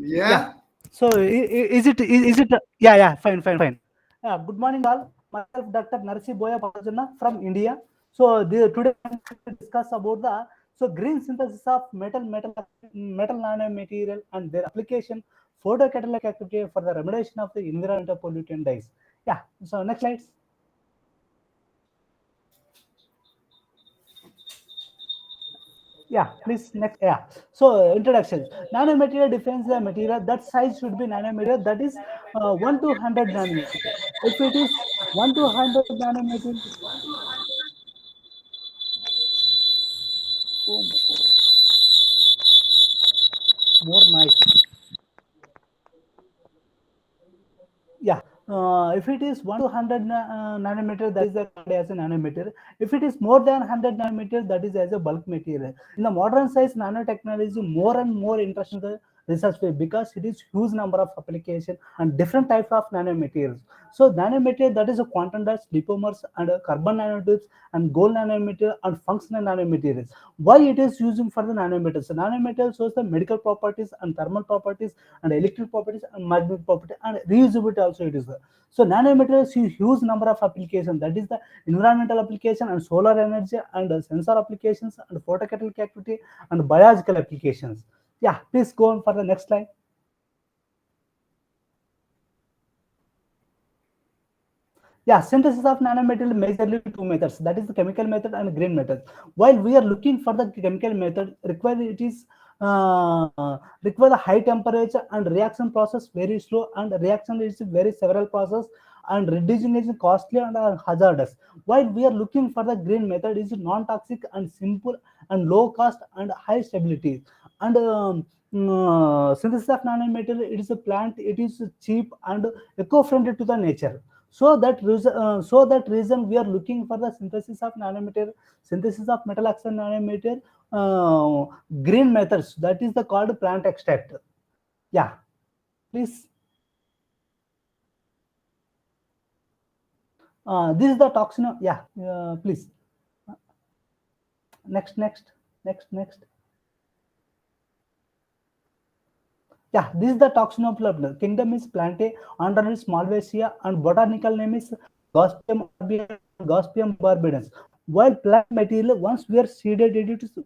Yeah. So is it yeah, fine. Good morning all. Myself Dr. Narsi Boya from India. So today I'm going to discuss about the green synthesis of metal nanomaterial and their application, photocatalytic activity for the remediation of the environmental pollutant dyes. Yeah. So next slides. Yeah, please next. Yeah. So introduction. Nanomaterial defines the material that size should be nanometer. That is 1 to 100 nanometer. If it is 1 to 100 nanometer, oh, more nice. Yeah. If it is 1 to 100 nanometer, that is the as a nanometer. If it is more than 100 nanometer, that is as a bulk material. In the modern size, nanotechnology more and more interested in the research field because it is huge number of application and different types of nanomaterials. So nanomaterial, that is a quantum dots, lipomers, and carbon nanotubes, and gold nanomaterial and functional nanomaterials. Why it is using for the nanometers? So nanomaterial shows the medical properties and thermal properties and electric properties and magnetic property and reusability also it is there. So nanomaterials use huge number of applications, that is the environmental application and solar energy and sensor applications and photocatalytic activity and biological applications. Yeah, please go on for the next slide. Yeah, synthesis of nanomaterial majorly two methods, that is the chemical method and green method. While we are looking for the chemical method, require the high temperature and reaction process very slow and reaction is very several process and reducing is costly and hazardous. While we are looking for the green method is non-toxic and simple and low cost and high stability. And synthesis of nanomaterial, it is a plant, it is cheap and eco-friendly to the nature. So that reason we are looking for the synthesis of nanometer, synthesis of metal oxide nanometer, green methods, that is the called plant extract. Yeah, please. This is the toxin. Yeah, please. Next. Yeah, this is the taxonomy. Kingdom is Plantae, under its Malvasia, and botanical name is Gospium arboretum, Gospium barbadense. While plant material, once we are seeded it is to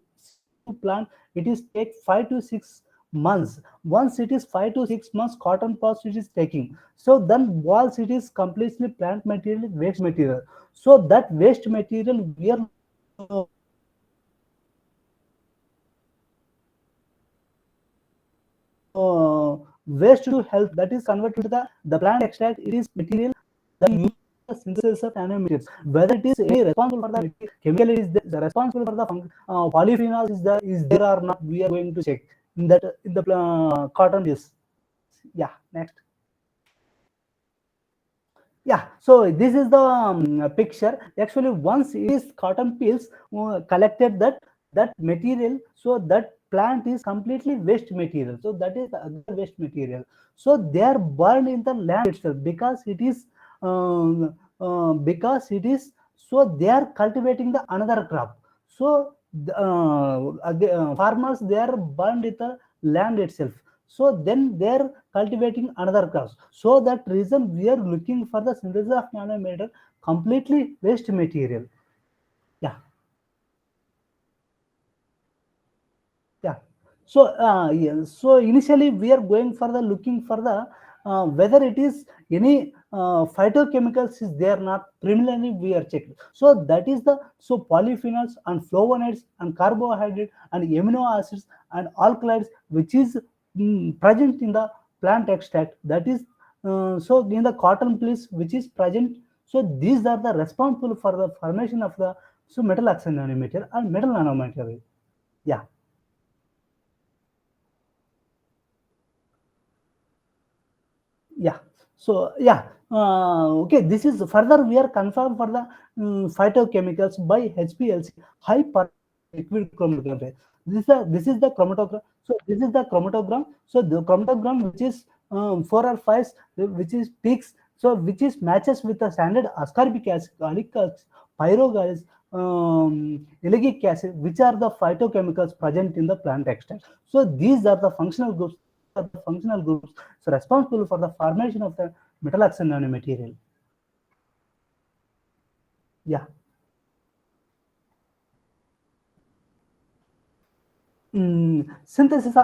plant, it is take 5 to 6 months. Once it is 5 to 6 months, cotton pods it is taking. So then once it is completely plant material, waste material. So that waste material we are waste to health, that is converted to the plant extract. It is material that use the synthesis of nanomaterials. Whether it is any responsible for the chemical is the responsible for the polyphenols is there or not, we are going to check in that in the cotton is. Yeah, next. Yeah, so this is the picture. Actually, once it is cotton peels collected that material, so that plant is completely waste material. So that is the other waste material. So they are burned in the land itself because it is so they are cultivating the another crop. So farmers they are burned in the land itself, so then they're cultivating another crops. So that reason we are looking for the synthesis of nanomaterial completely waste material. Yeah, yeah. So initially we are going for the looking for the whether it is any phytochemicals is there not, preliminarily we are checking. So that is the so polyphenols and flavonoids and carbohydrate and amino acids and alkaloids which is present in the plant extract, that is so in the cotton fleece which is present. So these are the responsible for the formation of the so metal oxide nanomaterial and metal nanomaterial. Yeah. Yeah. So yeah. Okay. This is further we are confirmed for the phytochemicals by HPLC, high per liquid chromatography. This is the chromatogram. So this is the chromatogram. So the chromatogram which is 4 or 5, which is peaks. So which is matches with the standard ascorbic acid, gallic acid, pyrogalis, ellagic acid, which are the phytochemicals present in the plant extract. So these are the functional groups are the functional groups so responsible for the formation of the metal oxide nanomaterial. Yeah. Synthesis,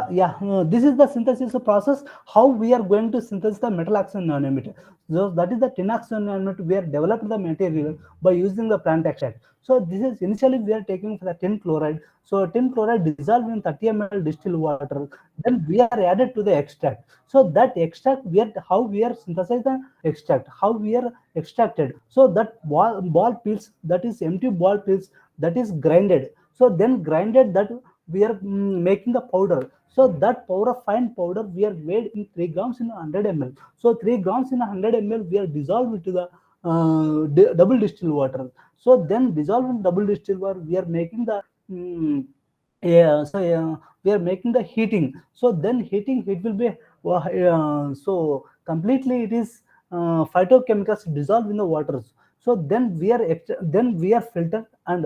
this is the synthesis process, how we are going to synthesize the metal oxide nanometer. So that is the tin oxide nanometer. We have developed the material by using the plant extract. So this is initially we are taking for the tin chloride. So tin chloride dissolved in 30 ml distilled water. Then we are added to the extract. So that extract, how we are synthesized the extract, how we are extracted. So that ball pills, that is empty ball pills, that is grinded. So then grinded that we are making the powder. So that powder, fine powder, we are made in 3 grams in 100 ml. So 3 grams in 100 ml, we are dissolved into the double distilled water. So then dissolved in double distilled water, we are making the we are making the heating. So then heating, it will be so completely it is phytochemicals dissolved in the waters. So then we are filtered and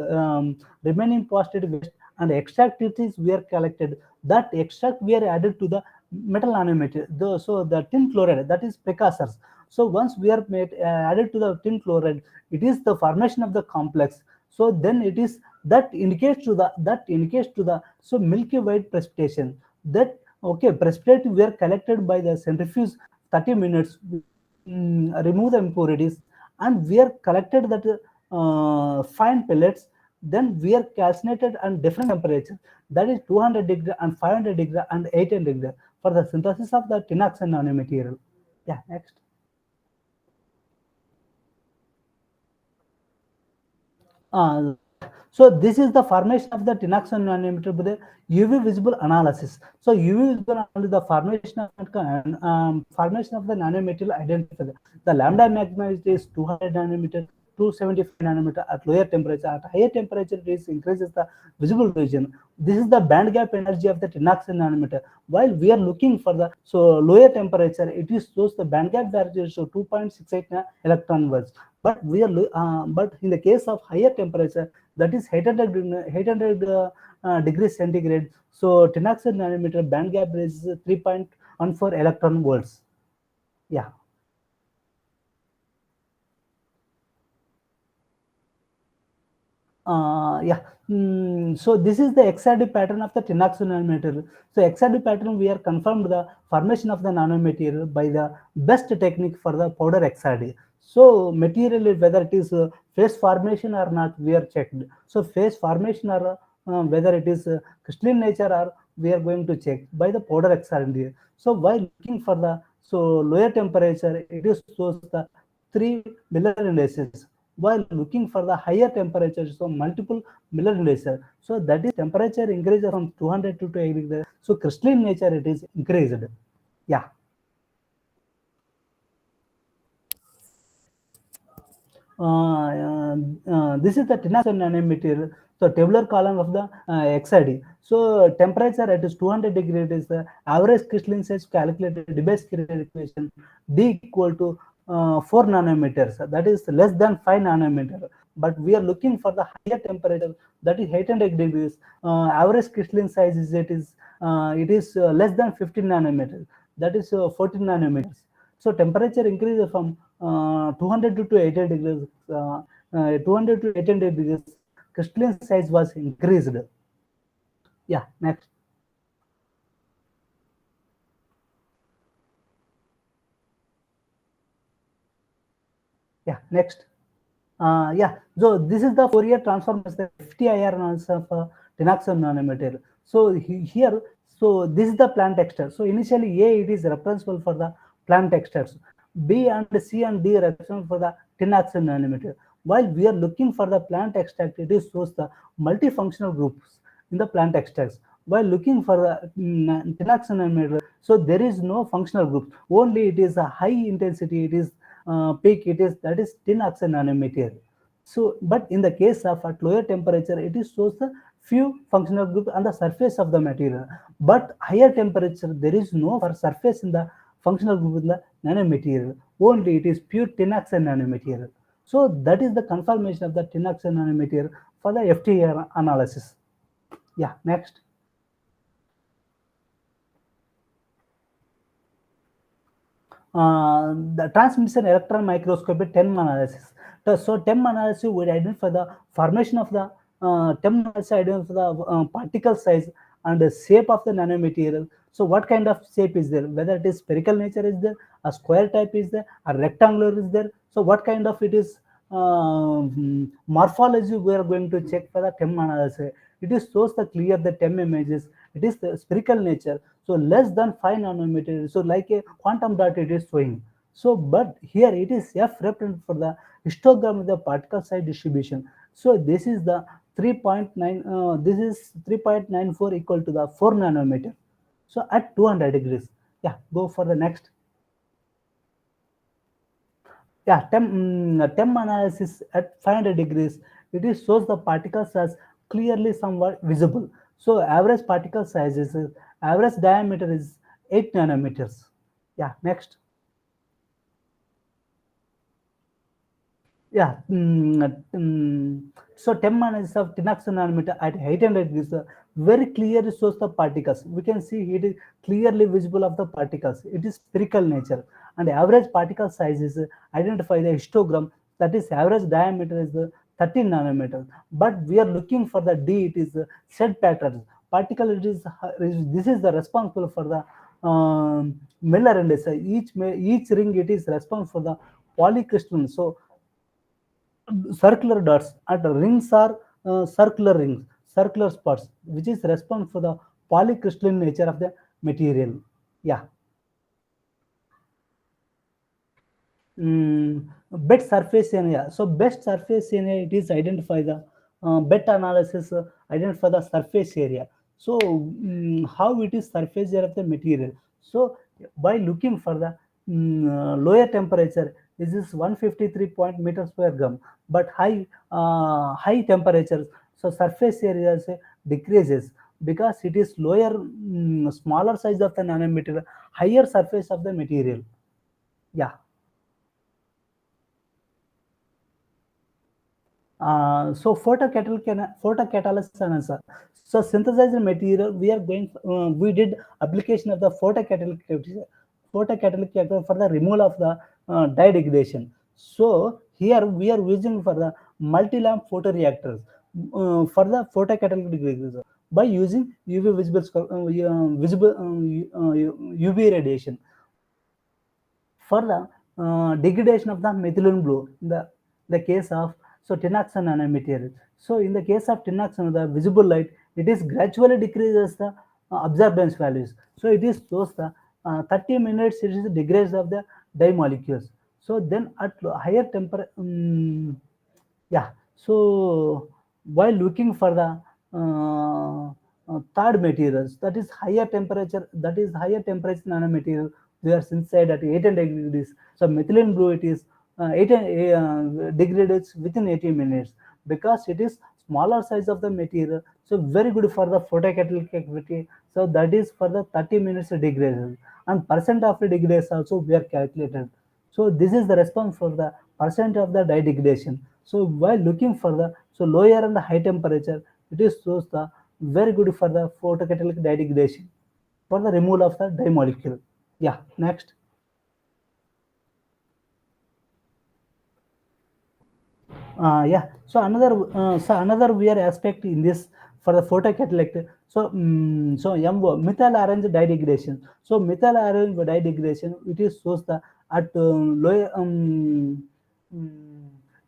remaining positive waste and extract it is we are collected. That extract we are added to the metal nanomaterial. So the tin chloride, that is precursors. So once we are added to the tin chloride, it is the formation of the complex. So then it is that indicates to the so milky white precipitation. That okay, precipitate were collected by the centrifuge 30 minutes, remove the impurities, and we are collected that fine pellets. Then we are calcinated and different temperatures, that is 200 degree and 500 degree and 800 degree for the synthesis of the tin oxide nanomaterial. Yeah, next. Uh, so this is the formation of the tin oxide nanometer by the UV visible analysis. So UV visible analysis, the formation of the nanomaterial identified. The lambda maximum is 200 nanometer, 275 nanometer at lower temperature. At higher temperature, it increases the visible region. This is the band gap energy of the tin oxide nanometer. While we are looking for the lower temperature, it is shows the band gap value so 2.68 electron volts. But but in the case of higher temperature, that is 800 degrees centigrade. So tin oxide nanometer band gap is 3.14 electron volts. Yeah. Yeah. So this is the XRD pattern of the tin oxide nanomaterial. So XRD pattern, we are confirmed the formation of the nanomaterial by the best technique for the powder XRD. So material, whether it is phase formation or not, we are checked. So phase formation or whether it is crystalline nature, or we are going to check by the powder XRD. So while looking for the lower temperature, it is shows the 3 Miller indices, while looking for the higher temperature, so multiple Miller indices. So that is temperature increases from 200 to 280 degrees. So crystalline nature, it is increased. Yeah. This is the tin oxide nanomaterial. So tabular column of the XID. So temperature at is 200 degrees is the average crystalline size calculated Debye equation D equal to 4 nanometers. That is less than 5 nanometer. But we are looking for the higher temperature, that is 800 degrees. Average crystalline size is less than 15 nanometers. That is 14 nanometers. So temperature increases from 200 to 800 degrees. 200 to 800 degrees, crystalline size was increased. Yeah, next. Yeah, next. So this is the Fourier transform as the FTIR analysis of tin oxide nanomaterial. So here, so this is the plant extract. So initially A, it is responsible for the plant extracts. B and C and D are responsible for the tin oxide nanomaterial. While we are looking for the plant extract, it is shows the multifunctional groups in the plant extracts. While looking for the tin oxide nanomaterial, so there is no functional group. Only it is a high intensity. It is peak, it is that is tin oxide nanomaterial. So but in the case of at lower temperature, it is shows the few functional groups on the surface of the material. But higher temperature, there is no surface in the functional group in the nanomaterial. Only it is pure tin oxide nanomaterial. So that is the confirmation of the tin oxide nanomaterial for the FTIR analysis. Yeah, next. the transmission electron microscopy TEM analysis. So TEM analysis would identify the formation of the TEM analysis identify the particle size and the shape of the nanomaterial. So what kind of shape is there? Whether it is spherical nature is there, a square type is there, a rectangular is there. So what kind of it is morphology we are going to check for the TEM analysis. It is shows the clear the TEM images. It is the spherical nature. So less than 5 nanometers. So like a quantum dot it is showing. So but here it is F represent for the histogram of the particle size distribution. So this is the 3.9 this is 3.94 equal to the 4 nanometer. So at 200 degrees. Yeah, go for the next. Yeah, TEM analysis at 500 degrees, it is shows the particles as clearly somewhat visible. So average particle size is average diameter is 8 nanometers. Yeah, next. Yeah, so TEM analysis of Tinax nanometer at 800 degrees very clearly shows the particles. We can see it is clearly visible of the particles. It is spherical nature, and average particle size is identify the histogram, that is average diameter is 13 nanometers. But we are looking for the D. It is shed pattern particle. It is this is the responsible for the Miller index. Each ring it is responsible for the polycrystalline. So circular dots and rings are circular rings, circular spots, which is responsible for the polycrystalline nature of the material. Yeah. Bed surface area. So best surface area it is identify the bed analysis identify the surface area. So how it is surface area of the material. So by looking for the lower temperature, this is 153 point meters per gram, but high temperatures, so surface area decreases because it is lower smaller size of the nanometer, higher surface of the material. Yeah. So photocatalysis analysis. So synthesized material, we are going. We did application of the photocatalytic for the removal of the dye degradation. So here we are using for the multi-lamp photoreactors for the photocatalytic degradation by using UV UV radiation for the degradation of the methylene blue in the case of so tinoxide nanomaterial. So in the case of tinoxide, the visible light it is gradually decreases the absorbance values. So it is shows the 30 minutes it is degrades of the dye molecules. So then at higher temperature, yeah. So while looking for the third materials, that is higher temperature nanomaterial, they are inside at 800 degrees. So methylene blue it is 80 degrades within 80 minutes because it is smaller size of the material. So very good for the photocatalytic activity. So that is for the 30 minutes degradation, and percent of the degradation also we are calculated. So this is the response for the percent of the dye degradation. So while looking for the so lower and the high temperature, it is shows the very good for the photocatalytic dye degradation for the removal of the dye molecule. Yeah, next. Yeah. So another weird aspect in this for the photocatalytic. So so MO methyl orange dye degradation. So methyl orange dye degradation it is shows the at lower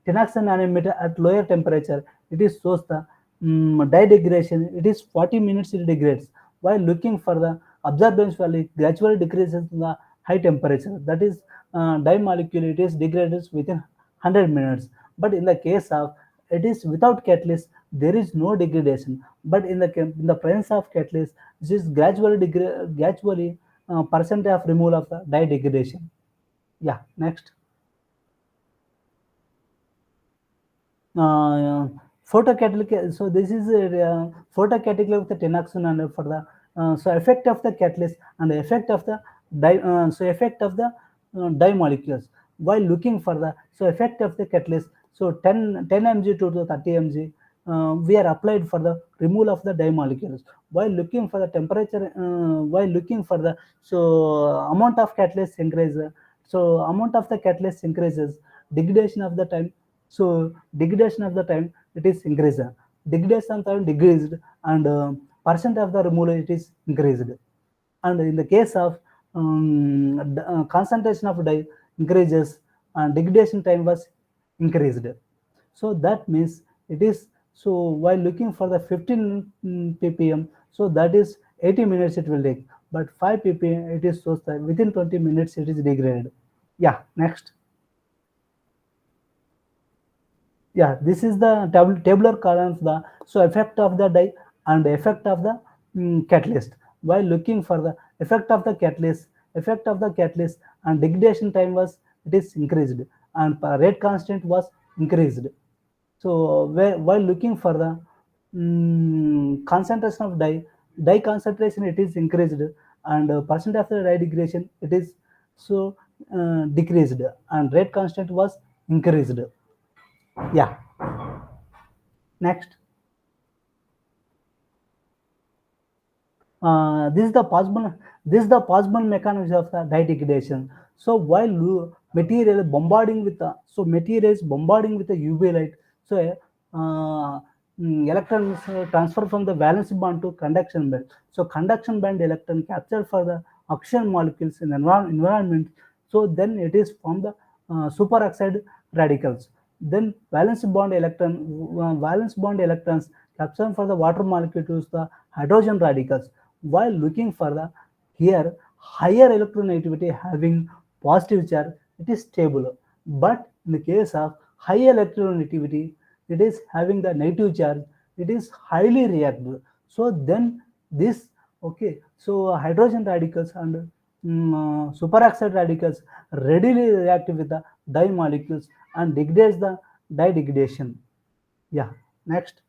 tinoxide nanometer at lower temperature it is shows the dye degradation it is 40 minutes it degrades, while looking for the absorbance value gradually decreases in the high temperature, that is dye molecule it is degraded within 100 minutes. But in the case of it is without catalyst there is no degradation, but in the presence of catalyst this is gradually percent of removal of the dye degradation. Yeah, next. uh, photocatalytic. So this is photocatalytic of the tinoxide and for the so effect of the catalyst and the effect of the effect of the dye molecules. While looking for the so effect of the catalyst, so 10 mg to 30 mg we are applied for the removal of the dye molecules. While looking for the temperature, while looking for the so amount of catalyst increase, So amount of the catalyst increases, degradation of the time. So degradation of the time it is increased, degradation of time decreased, and percent of the removal it is increased. And in the case of concentration of dye increases and degradation time was increased. So that means it is, so while looking for the 15 ppm, so that is 80 minutes it will take, but 5 ppm it is so that within 20 minutes it is degraded. Yeah, next. Yeah, this is the tabular column of the, so effect of the dye and effect of the catalyst. While looking for the effect of the catalyst, and degradation time was, it is increased, and rate constant was increased. So while looking for the concentration of dye concentration it is increased, and percent of the dye degradation it is so decreased, and rate constant was increased. Yeah, next. This is the possible mechanism of the dye degradation. So while material bombarding with the, so material is bombarding with the UV light, so electrons transfer from the valence band to conduction band. So conduction band electron captured for the oxygen molecules in the environment. So then it is from the superoxide radicals. Then valence band electrons captured for the water molecules the hydrogen radicals. While looking for the, here higher electronegativity having positive charge, it is stable. But in the case of high electronegativity, it is having the negative charge, it is highly reactive. So then this, okay, so hydrogen radicals and superoxide radicals readily react with the dye molecules and degrades the dye degradation. Yeah, next.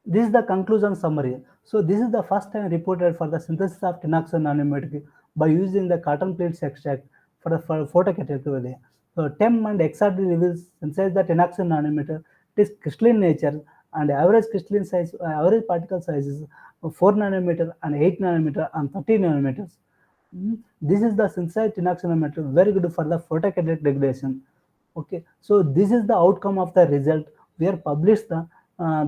This is the conclusion summary. So this is the first time reported for the synthesis of tinoxide nanomaterial by using the cotton plates extract for the photocatalytic. So Tem and XRD reveals synthesize the tinoxide nanometer. It is crystalline nature and average crystalline size, average particle size is 4 nanometer and 8 nanometer and 30 nanometers. This is the synthesized tinoxide nanometer, very good for the photocatalytic degradation. Okay, so this is the outcome of the result. We are published the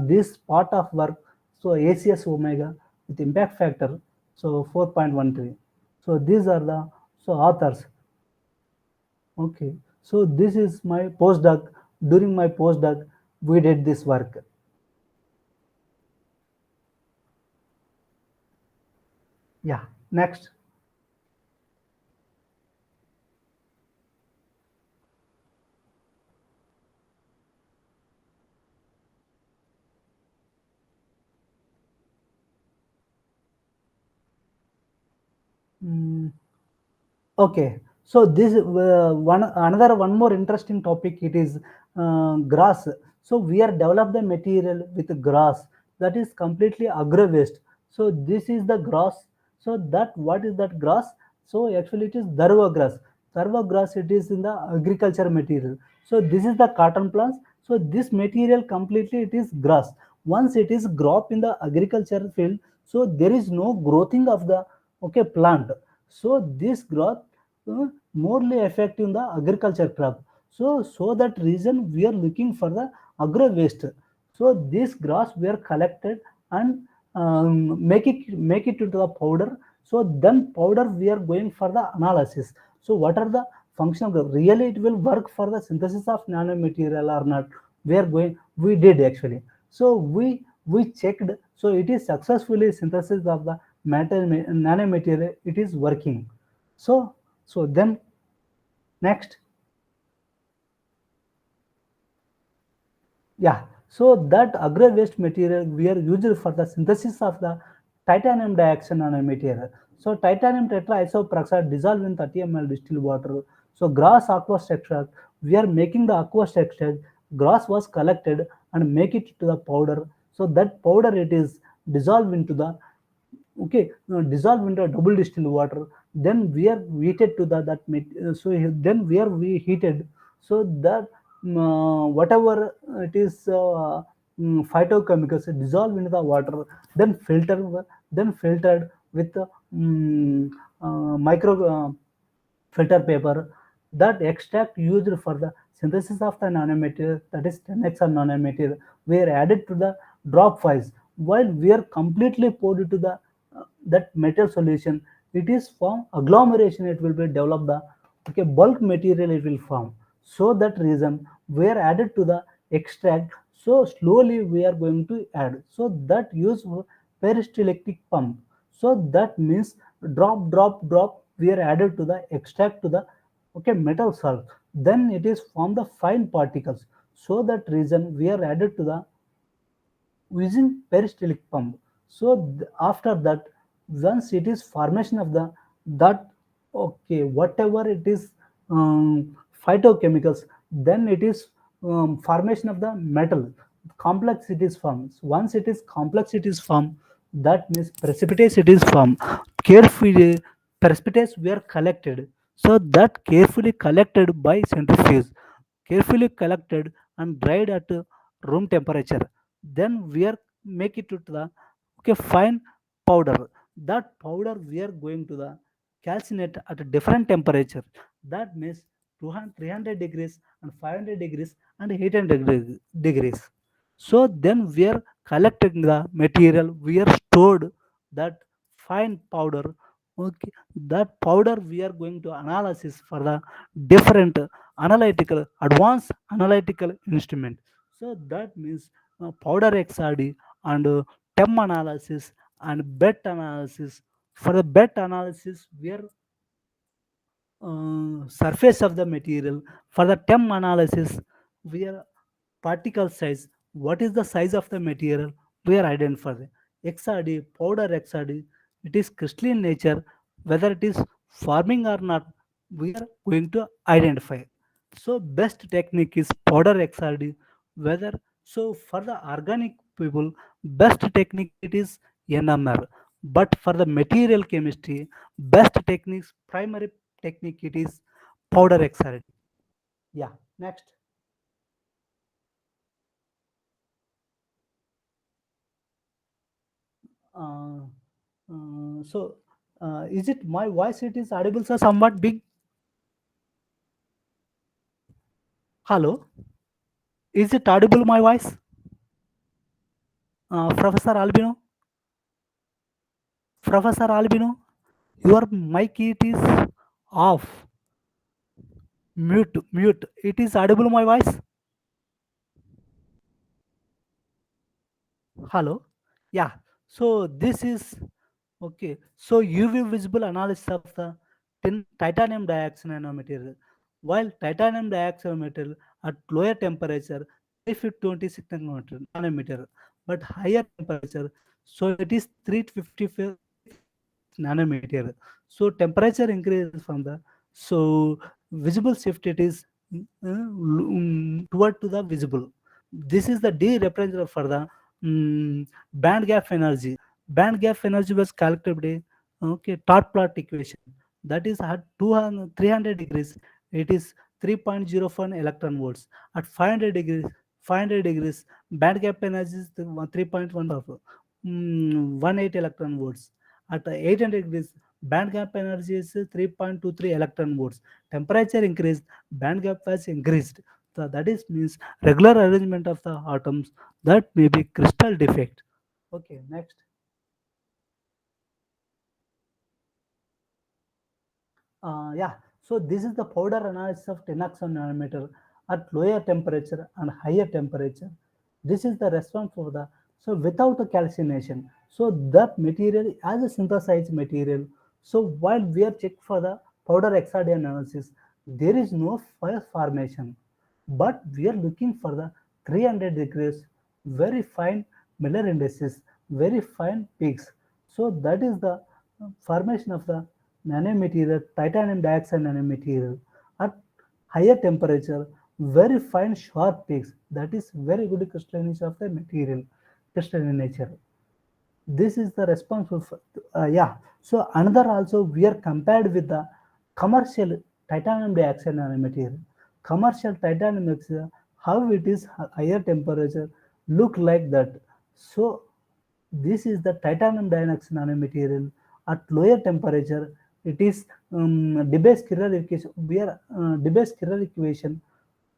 this part of work. So ACS omega with impact factor, so 4.13. So these are the, so authors. Okay, so this is my postdoc. During my postdoc, we did this work. Yeah, next. Mm, Okay, so this one more interesting topic. It is grass. So we are developed the material with grass that is completely agro waste. So this is the grass. So that, what is that grass? So actually it is darva grass. Darva grass, it is in the agriculture material. So this is the cotton plants. So this material completely it is grass. Once it is crop in the agriculture field, so there is no growing of the, okay, plant. So this growth morely affecting the agriculture crop. So that reason we are looking for the agro waste. So this grass we are collected and make it into the powder. So then powder we are going for the analysis. So what are the function of the, really it will work for the synthesis of nanomaterial or not? We did actually. So we checked. So it is successfully synthesis of the nanomaterial. It is working. So then next. Yeah, so that agro waste material we are used for the synthesis of the titanium dioxide nanomaterial. So titanium tetraisoperoxide dissolved in 30 ml distilled water. So grass aqueous extract, we are making the aqueous extract. Grass was collected and make it to the powder. So that powder it is dissolved into the, okay, dissolve into a double distilled water. Then we are heated to so then we heated, so that whatever it is phytochemicals dissolve into the water, then filtered with micro filter paper, that extract used for the synthesis of the nanomaterial, that is 10x nanomaterial, were added to the drop files. While we are completely poured into the that metal solution, it is form agglomeration, it will be developed the okay bulk material, it will form. So that reason we are added to the extract, so slowly we are going to add, so that use peristaltic pump. So that means drop drop drop we are added to the extract to the okay metal salt, then it is form the fine particles. So that reason we are added to the using peristaltic pump. So after that, once it is formation of the that okay whatever it is phytochemicals, then it is formation of the metal complex it is formed. Once it is complex it is formed, that means precipitates it is formed. Carefully precipitates were collected, so that carefully collected by centrifuge, carefully collected and dried at room temperature, then we are make it to the okay fine powder. That powder we are going to the calcinate at a different temperature, that means 200 300 degrees and 500 degrees and 800 degrees. So then we are collecting the material, we are stored that fine powder. Okay, that powder we are going to analysis for the different analytical advanced analytical instrument. So that means powder XRD and TEM analysis and bet analysis. For the bet analysis, we are surface of the material. For the TEM analysis, we are particle size. What is the size of the material? We are identifying. XRD, powder XRD, it is crystalline nature. Whether it is forming or not, we are going to identify. So best technique is powder XRD. Whether so for the organic people, best technique it is NMR. But for the material chemistry, best techniques primary technique it is powder XRD. Yeah. Next. Uh, is it my voice? It is audible, sir. Somewhat big. Hello. Is it audible? My voice, Professor Albino. Professor Albino, your mic it is off. Mute. Mute. It is audible. My voice. Hello. Yeah. So this is okay. So UV visible analysis of the titanium dioxide nanomaterial. While titanium dioxide material at lower temperature, 326 nanometer, but higher temperature, so it is 355 nanometer. So temperature increases from the so visible shift it is toward to the visible. This is the D representative for the band gap energy. Band gap energy was calculated by okay dot plot equation. That is at 200, 300 degrees. It is 3.04 electron volts. At 500 degrees, band gap energy is 3.1 of 18 electron volts. At 800 degrees, band gap energy is 3.23 electron volts. Temperature increased, band gap was increased. So that is means regular arrangement of the atoms, that may be crystal defect. Okay, next. Yeah, so this is the powder analysis of 10x nanometer at lower temperature and higher temperature. This is the response for the so without a calcination. So that material as a synthesized material. So while we are check for the powder XRD analysis, there is no fire formation, but we are looking for the 300 degrees, very fine Miller indices, very fine peaks. So that is the formation of the nanomaterial, titanium dioxide nanomaterial at higher temperature, very fine sharp peaks. That is very good crystallinity of the material, crystalline nature. This is the responsible for, yeah. So another also we are compared with the commercial titanium dioxide nanomaterial. Commercial titanium dioxide, how it is higher temperature, look like that. So this is the titanium dioxide nanomaterial at lower temperature. it is Debye-Skinner equation. We are Debye-Skinner equation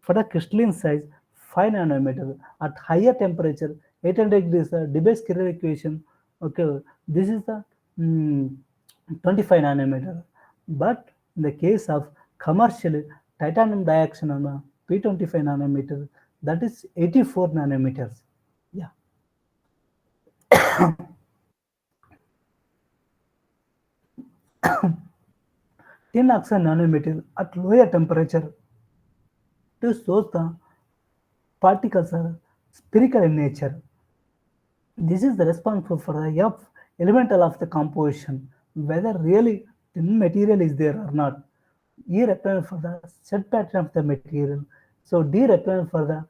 for the crystalline size 5 nanometer at higher temperature 800 degrees. Debye-Skinner equation. Okay, this is the 25 nanometer. But in the case of commercial titanium dioxide P25 nanometer, that is 84 nanometers. Yeah. Tin oxide nanometer at lower temperature to shows the particles are spherical in nature. This is the responsible for the F elemental of the composition, whether really thin material is there or not. E represents for the set pattern of the material. So D represents for the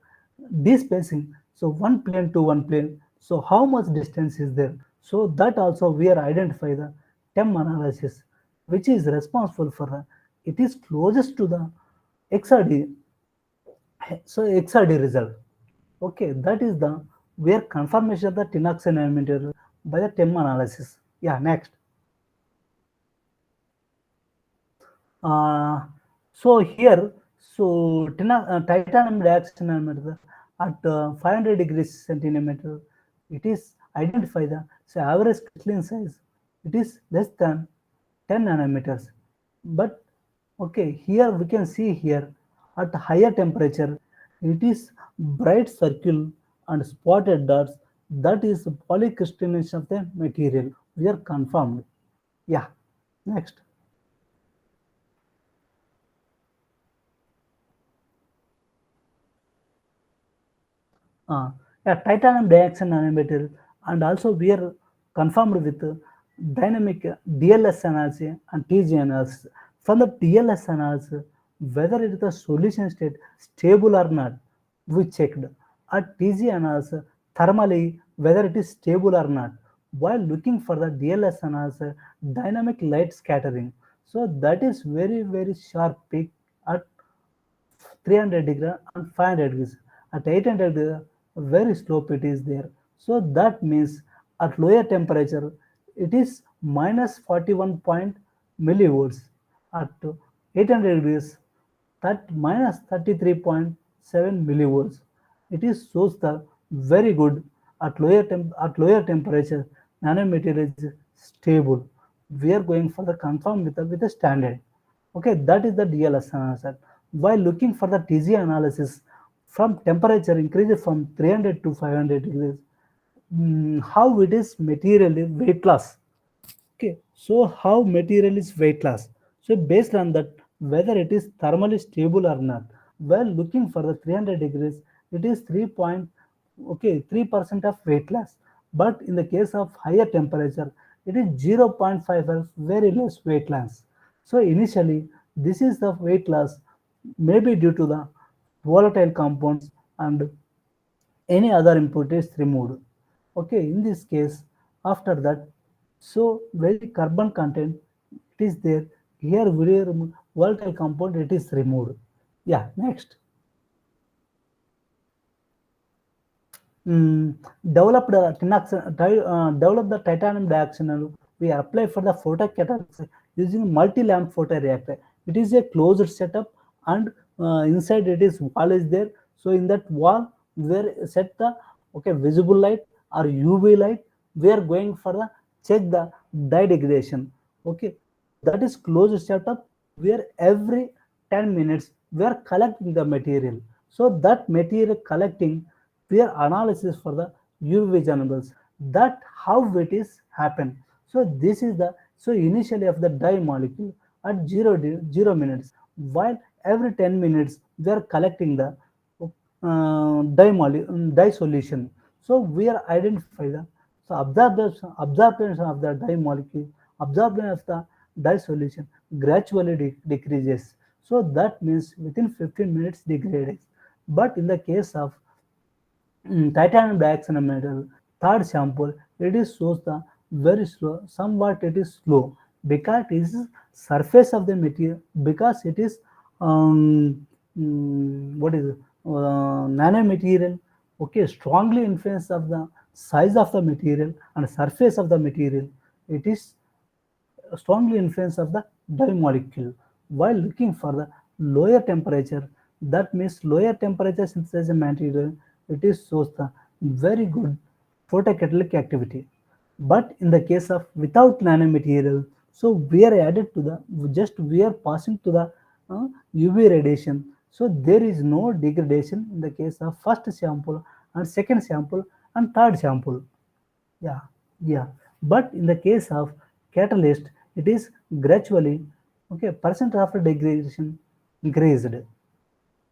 D spacing. So one plane to one plane. So how much distance is there? So that also we are identify the TEM analysis, which is responsible for the it is closest to the XRD. So XRD result. Okay, that is the where confirmation of the tin oxide nanometer by the TEM analysis. Yeah, next. Uh, so here, so titanium dioxide nanometer at 500 degrees centimeter, it is identify the so average crystalline size. It is less than 10 nanometers. But okay, here we can see here at higher temperature, it is bright circle and spotted dots. That is the polycrystallination of the material. We are confirmed. Yeah. Next. Yeah, titanium dioxide nanometer, and also we are confirmed with dynamic DLS analysis and TG analysis. From the DLS analysis, whether it is the solution state stable or not, we checked. At TG analysis, thermally whether it is stable or not. While looking for the DLS analysis, dynamic light scattering. So that is very sharp peak at 300 degree and 500 degrees. At 800 degree, very slope it is there. So that means at lower temperature, it is minus 41 point millivolts. At 800 degrees, that minus 33.7 millivolts. It is shows the very good at lower temperature. Nanomaterial is stable. We are going for the confirm with the standard. Okay, that is the DLS analysis. While looking for the TG analysis, from temperature increases from 300 to 500 degrees, how it is material is weight loss. Okay, so how material is weight loss? So based on that, whether it is thermally stable or not. While looking for the 300 degrees, it is 3% of weight loss. But in the case of higher temperature, it is 0.5 of very less weight loss. So initially, this is the weight loss maybe due to the volatile compounds and any other input is removed. Okay, in this case, after that, so very carbon content it is there. Here, very volatile compound it is removed. Yeah, next. mm, developed develop the titanium dioxide. We apply for the photocatalysis using multi-lamp photoreactor. It is a closed setup, and inside it is wall is there. So in that wall, where set the okay visible light or UV light, we are going for the check the dye degradation. Okay, so that is closed setup where every 10 minutes we are collecting the material. So that material collecting peer analysis for the UV journals. That how it is happen. So this is the so initially of the dye molecule at 0 minutes, while every 10 minutes we are collecting the dye solution. So we are identify the so absorption of the dye molecule, absorption of the dye solution gradually decreases. So that means within 15 minutes degrades. But in the case of titanium dioxide metal, third sample, it is shows the very slow, somewhat it is slow because it is surface of the material, because it is what is it? Nanomaterial, okay, strongly influence of the size of the material and surface of the material. It is strongly influence of the dye molecule. While looking for the lower temperature, that means lower temperature synthesized material, it is shows the very good photocatalytic activity. But in the case of without nanomaterial, so we are added to the just we are passing to the UV radiation. So there is no degradation in the case of first sample and second sample and third sample. Yeah, yeah. But in the case of catalyst, it is gradually okay percent of degradation increased.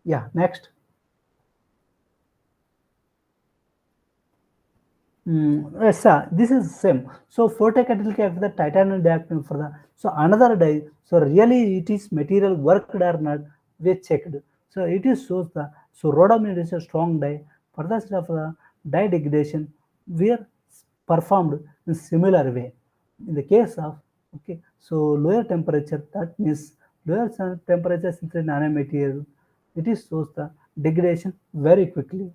Yeah, next. Yes, sir. This is same. So photocatalytic after the titanium dioxide for the so another dye. So really it is material worked or not. We checked. So it is shows the so rhodamine is a strong dye. Further stuff the dye degradation were performed in similar way. In the case of okay, so lower temperature that means lower temperature synthetic nanomaterial. It is shows the degradation very quickly.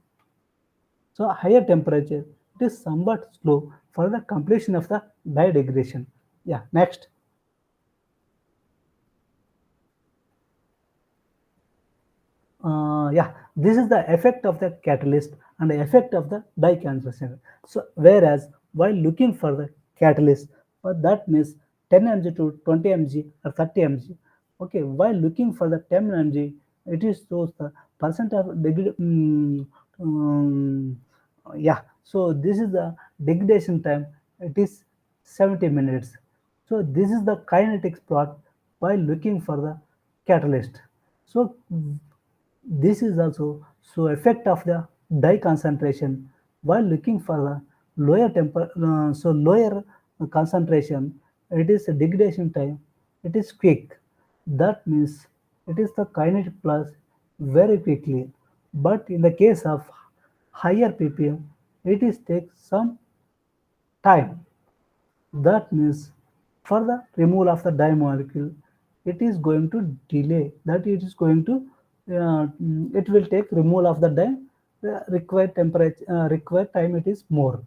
So higher temperature, it is somewhat slow for the completion of the dye degradation. Yeah, next. Yeah, this is the effect of the catalyst and the effect of the dye conversion. So whereas while looking for the catalyst, that means 10 mg to 20 mg or 30 mg. Okay, while looking for the 10 mg, it is shows the percent of degree. Yeah, so this is the degradation time. It is 70 minutes. So this is the kinetics plot while looking for the catalyst. So this is also so effect of the dye concentration while looking for the lower concentration. It is a degradation time. It is quick. That means it is the kinetic plus very quickly. But in the case of higher ppm, it is takes some time. That means for the removal of the dye molecule, it is going to delay. That it is going to it will take removal of the dye. Required temperature, required time it is more.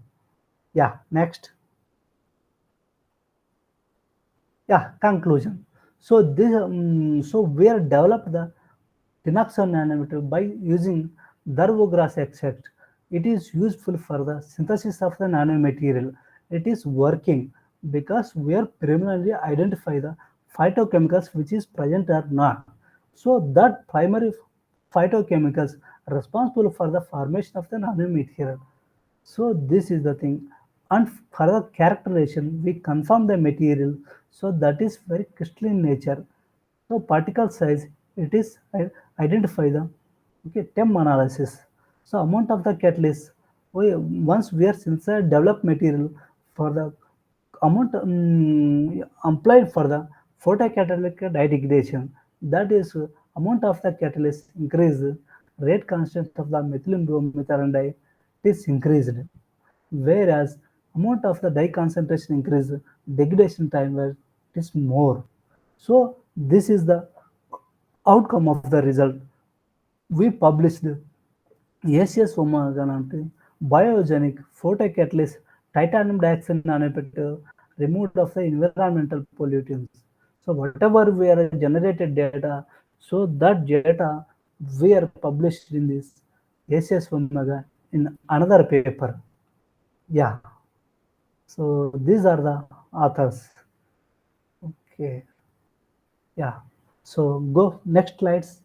Yeah, next. Yeah, conclusion. So this so we are developed the tinoxide nanometer by using Darbograss extract. It is useful for the synthesis of the nanomaterial. It is working because we are primarily identify the phytochemicals which is present or not. So that primary phytochemicals responsible for the formation of the nanomaterial. So this is the thing. And for the characterization, we confirm the material. So that is very crystalline nature. So particle size, it is identify the okay Tem analysis. So amount of the catalyst. Once we are sincere develop material for the amount applied for the photocatalytic degradation. That is amount of the catalyst increase. Rate constant of the methylene bromethylene is increased, whereas amount of the dye concentration increase, degradation time where it is more. So this is the outcome of the result. We published ACS homogenity, biogenic photocatalyst, titanium dioxide nanometer, removed of the environmental pollutants. So whatever we are generated data, so that data we are published in this ACS omega in another paper. Yeah. So these are the authors. Okay. Yeah. So go next slides.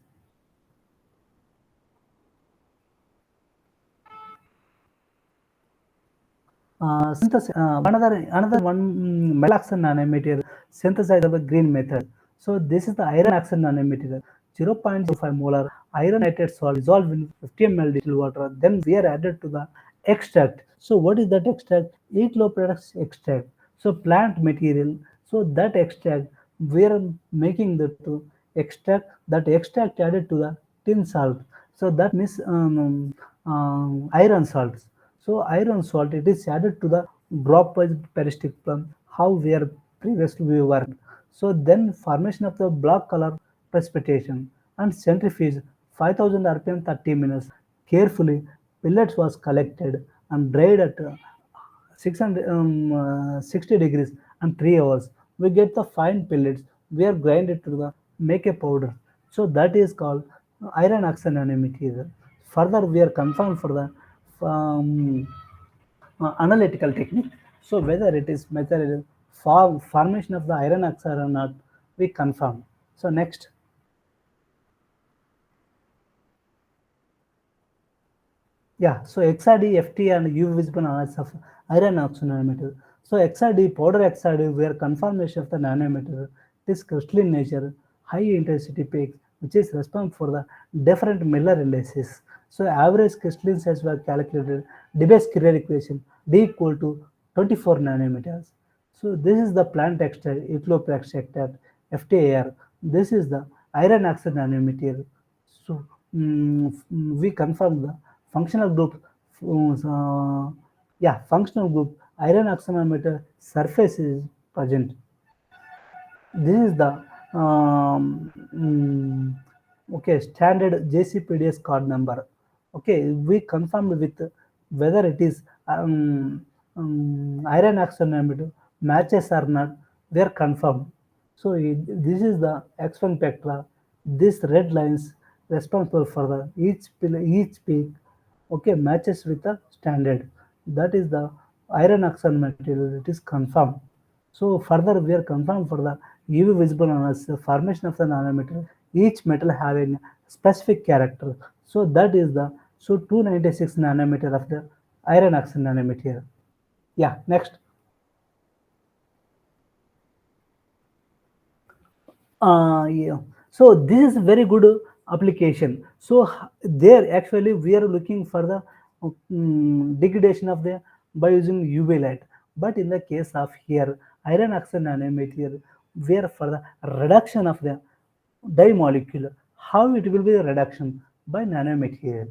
Synthesis, another one metal oxide nanometer synthesized by green method. So this is the iron oxide nanometer, 0.05 molar iron nitrate salt dissolved in 50 ml distilled water. Then we are added to the extract. So what is that extract? Ecloproducts extract. So plant material. So that extract we are making the to extract that extract added to the tin salt. So that means iron salts. So iron salt it is added to the dropwise peristic plum how we are previously we worked. So then formation of the black color precipitation and centrifuge 5000 rpm 30 minutes. Carefully pellets was collected and dried at 60 degrees and 3 hours. we get the fine pellets. We are grind it to the make a powder. So that is called iron oxide nanomaterial. Further, we are confirmed for the um, analytical technique. So whether it is material formation of the iron oxide or not, we confirm. So next. Yeah, so XRD, FT, and UV visible analysis of iron oxide nanometer. So XRD, powder XRD, where conformation of the nanometer is crystalline nature, high intensity peaks, which is responsible for the different Miller indices. So average crystalline size were calculated, Debye Square equation, D equal to 24 nanometers. So this is the plant textile, Ecloplex extract, FTAR. This is the iron oxide nanometer. So we confirm the functional group. Yeah, functional group iron oxynometer surface is present. This is the okay standard JCPDS card number. Okay, we confirmed with whether it is iron oxynometer matches or not. They are confirmed. So this is the X1 spectra. This red lines responsible for the each peak. Okay, matches with the standard. That is the iron oxide material. It is confirmed. So further, we are confirmed for the UV visible analysis, the formation of the nanometer, each metal having specific character. So that is the 296 nanometer of the iron oxide nanometer. Yeah, next. Yeah. So this is very good application. So there actually we are looking for the degradation of the by using UV light. But in the case of here, iron oxide nanomaterial, where for the reduction of the dye molecule, how it will be a reduction by nanomaterial,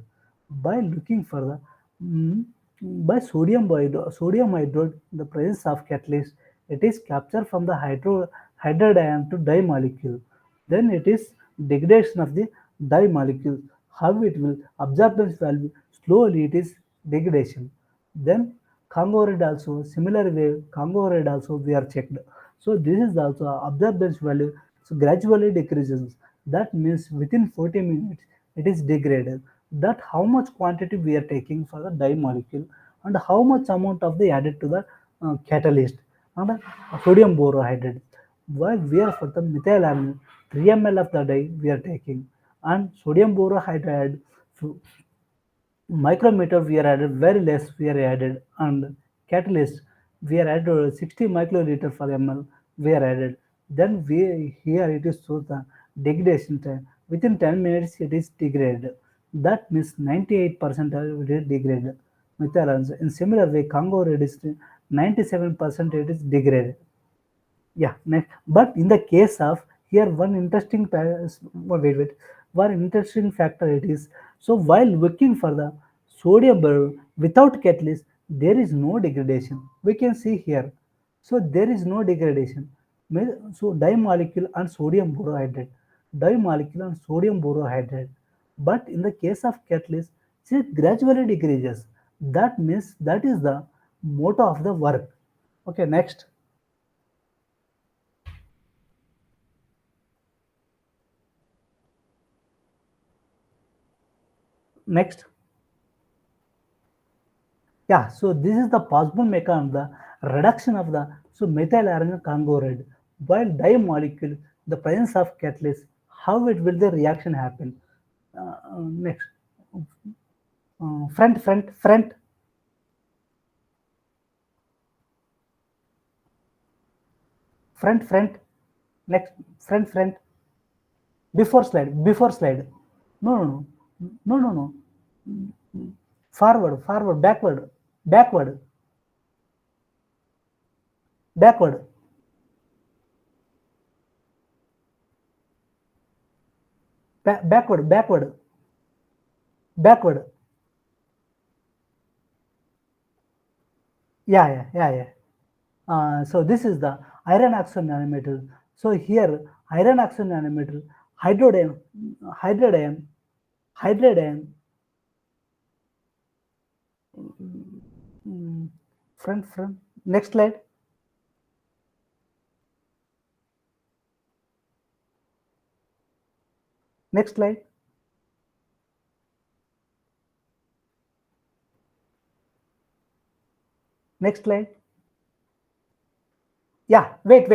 by looking for the mm, by sodium hydride, the presence of catalyst, it is captured from the hydrogen to dye molecule. Then it is degradation of the dye molecule. How it will absorbance value slowly it is degradation. Then Congo red also similar way Congo red also we are checked. So this is also absorbance value. So gradually decreases. That means within 40 minutes it is degraded. That how much quantity we are taking for the dye molecule and how much amount of the added to the catalyst and sodium borohydride. While we are for the methyl alanine 3 ml of the dye we are taking and sodium borohydride micrometer we are added very less we are added and catalyst we are added 60 microliter per ml we are added then we here it is so the degradation time within 10 minutes it is degraded that means 98% it is degraded methyl in similar way congo red is 97% it is degraded. Yeah, next. But in the case of here, one interesting one interesting factor it is. So while working for the sodium barrel without catalyst, there is no degradation. We can see here. So there is no degradation. So dye molecule and sodium borohydride, dye molecule and sodium borohydride. But in the case of catalyst, it gradually decreases. That means that is the motto of the work. Okay, next. Next. Yeah, so this is the possible mechanism, the reduction of the so methyl alanine Congo red. While dye molecule, the presence of catalyst, how it will the reaction happen? Next, front, front. Next, front. Before slide. No, no, no, no, no. Forward, backward, backward, backward. Yeah. So this is the iron oxide nanometer. So here iron oxide nanometer, hydrogen, hydrogen, hydrogen, front. Next slide. Next slide. Next slide. Yeah, wait.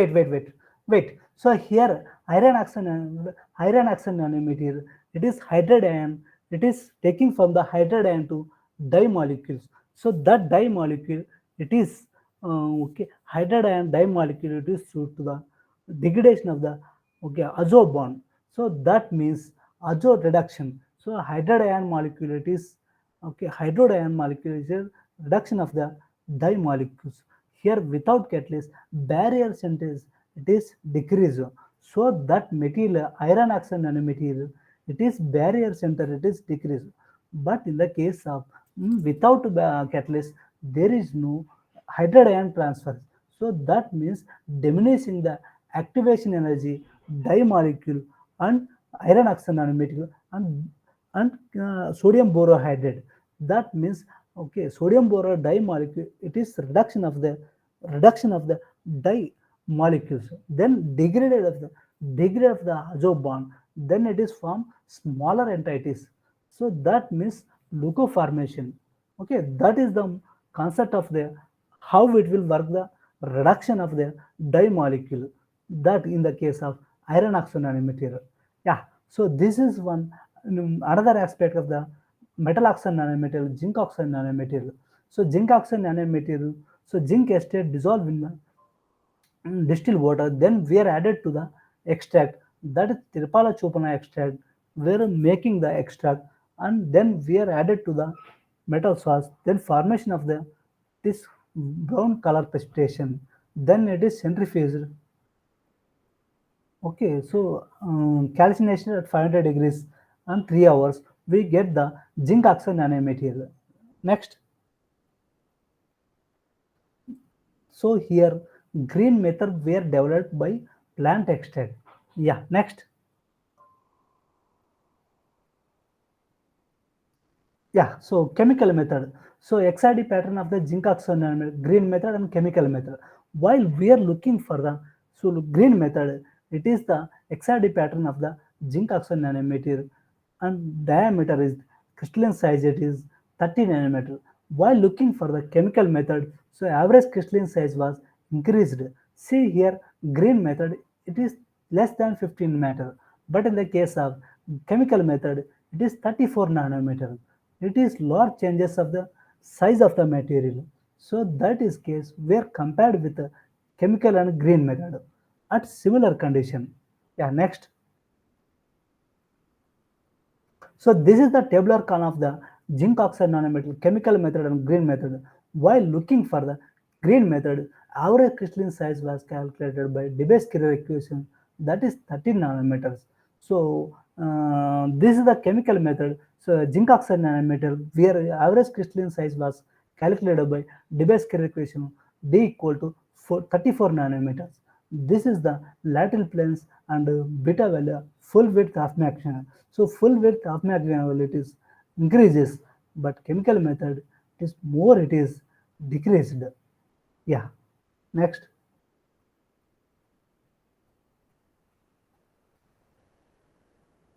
So here iron oxide nanometer, it is hydrogen. It is taking from the hydrogen to di molecules. So that di molecule, it is okay. Hydrogen di molecule, it is due to the degradation of the okay azo bond. So that means azo reduction. So hydrogen molecule, it is okay. Hydrogen molecule is a reduction of the di molecules. Here without catalyst, barrier percentage it is decreased. So that material, iron oxide nanomaterial, it is barrier center, it is decreased. But in the case of without catalyst, there is no hydrogen transfer. So that means diminishing the activation energy, di molecule and iron oxide nanomaterial and sodium borohydride. That means okay, sodium boron di molecule, it is reduction of the di molecules, then degrade of the azo bond, then it is form smaller entities. So that means leucoformation. Okay, that is the concept of the how it will work the reduction of the di molecule. That in the case of iron oxide nanomaterial. Yeah, so this is one another aspect of the metal oxide nanomaterial, zinc oxide nanomaterial. So zinc oxide nanomaterial, so zinc acetate dissolved in the distilled water, then we are added to the extract, that is Tirpala Chopana extract. We are making the extract and then we are added to the metal salts, then formation of the this brown color precipitation, then it is centrifuged. Okay, so calcination at 500 degrees and 3 hours, we get the zinc oxide nanomaterial. Next, so here green method were developed by plant extract. Yeah, next. Yeah, so chemical method. So XRD pattern of the zinc oxide nanometer, green method and chemical method. While we are looking for the so green method, it is the XRD pattern of the zinc oxide nanometer and diameter is crystalline size it is 30 nanometer. While looking for the chemical method, so average crystalline size was increased. See here, green method it is less than 15 nanometer, but in the case of chemical method, it is 34 nanometer. It is large changes of the size of the material. So that is case where compared with the chemical and green method at similar condition. Yeah, next. So this is the tabular column of the zinc oxide nanometal chemical method and green method. While looking for the green method, average crystalline size was calculated by Debye-Squirer equation, that is 13 nanometers. So this is the chemical method. So zinc oxide nanometal where average crystalline size was calculated by Debye-Squirer equation D equal to 34 nanometers. This is the lateral planes and beta value full width of maximum. So full width of maximum it is increases, but chemical method it is more it is decreased. Yeah. Next.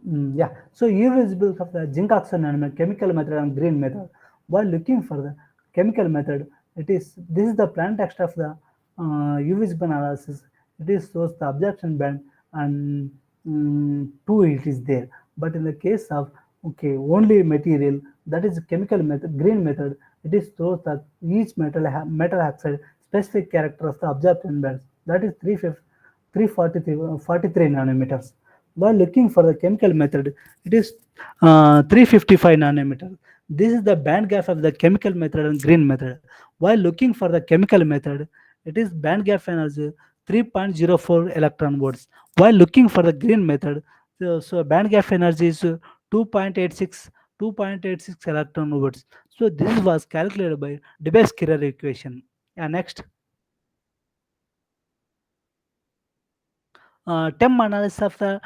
Yeah. So UV visible of the zinc oxide nanometer chemical method and green method. While looking for the chemical method, it is this is the plain text of the UV visible analysis. It is shows the absorption band and two it is there. But in the case of okay only material that is chemical method green method, it is shows that each metal oxide specific character of the absorption band that is 343 nanometers. While looking for the chemical method, it is 355 nanometer. This is the band gap of the chemical method and green method. While looking for the chemical method, it is band gap energy 3.04 electron volts. While looking for the green method, so band gap energy is 2.86 electron volts. So this was calculated by Debye-Squirer equation. Yeah, next. Tem analysis of the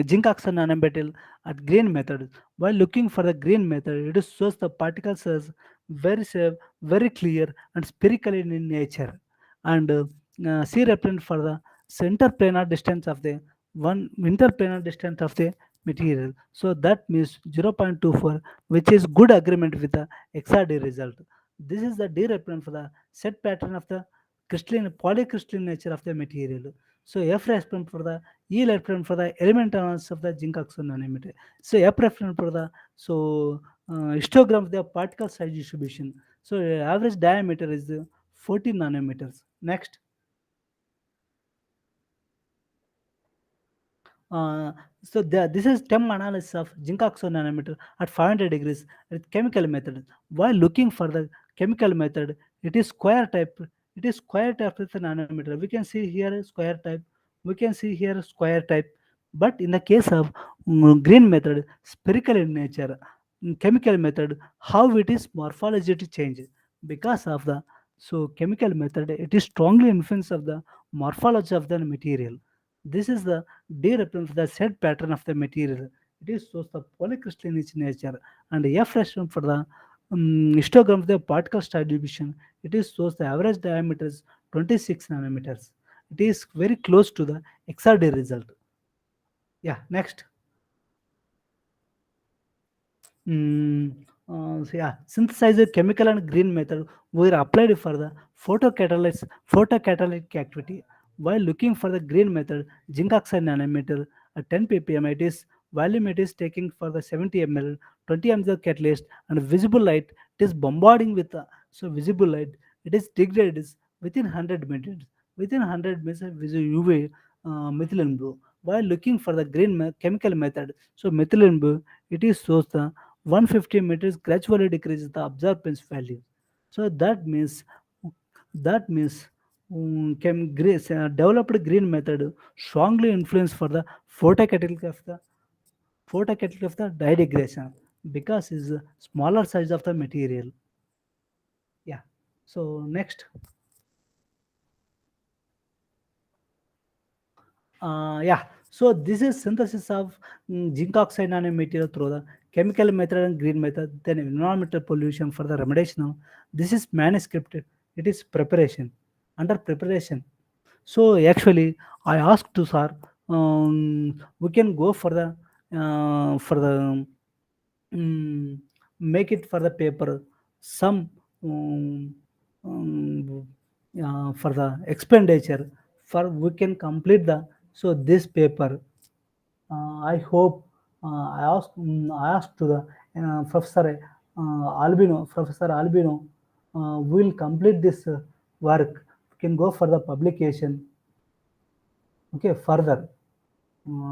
zinc oxide nanometal at green method. While looking for the green method, it shows the particles as very safe, very clear, and spherical in nature. And C represent for the center planar distance of the one interplanar distance of the material. So that means 0.24, which is good agreement with the XRD result. This is the D reference for the set pattern of the crystalline polycrystalline nature of the material. So F reference for the E reference for the element analysis of the zinc oxide nanometer. So F reference for the histogram of the particle size distribution. So average diameter is 14 nanometers. Next. Uh, this is Tema analysis of zinc oxide nanometer at 500 degrees with chemical method. While looking for the chemical method, it is square type. It is square type with the nanometer. We can see here square type. We can see here square type. But in the case of green method, spherical in nature. In chemical method, how it is morphology to change because of the chemical method. It is strongly influence of the morphology of the material. This is the D represents the said pattern of the material. It is shows the polycrystalline nature, and F represents for the histogram of the particle distribution. It is shows the average diameter is 26 nanometers. It is very close to the XRD result. Yeah, next. Synthesizer chemical and green method were applied for the photocatalytic activity. While looking for the green method, zinc oxide nanometer at 10 ppm, it is volume it is taking for the 70 ml, 20 ml catalyst, and visible light. It is bombarding with visible light. It is degraded within 100 minutes. Within 100 minutes, with UV methylene blue. While looking for the green chemical method, so methylene blue, it is shows the 150 meters gradually decreases the absorbance value. So that means developed green method strongly influence for the photocatalytic of the dye degradation because is a smaller size of the material. Yeah. So next. Yeah, so this is synthesis of zinc oxide nanomaterial through the chemical method and green method, then environmental pollution for the remediation. This is manuscript. It is preparation, under preparation. So actually, I asked to sir, we can go for the mm, make it for the paper some um, um, for the expenditure for we can complete the this paper. I hope I asked to the Professor Albino, Professor Albino, will complete this work. We can go for the publication. Okay, further.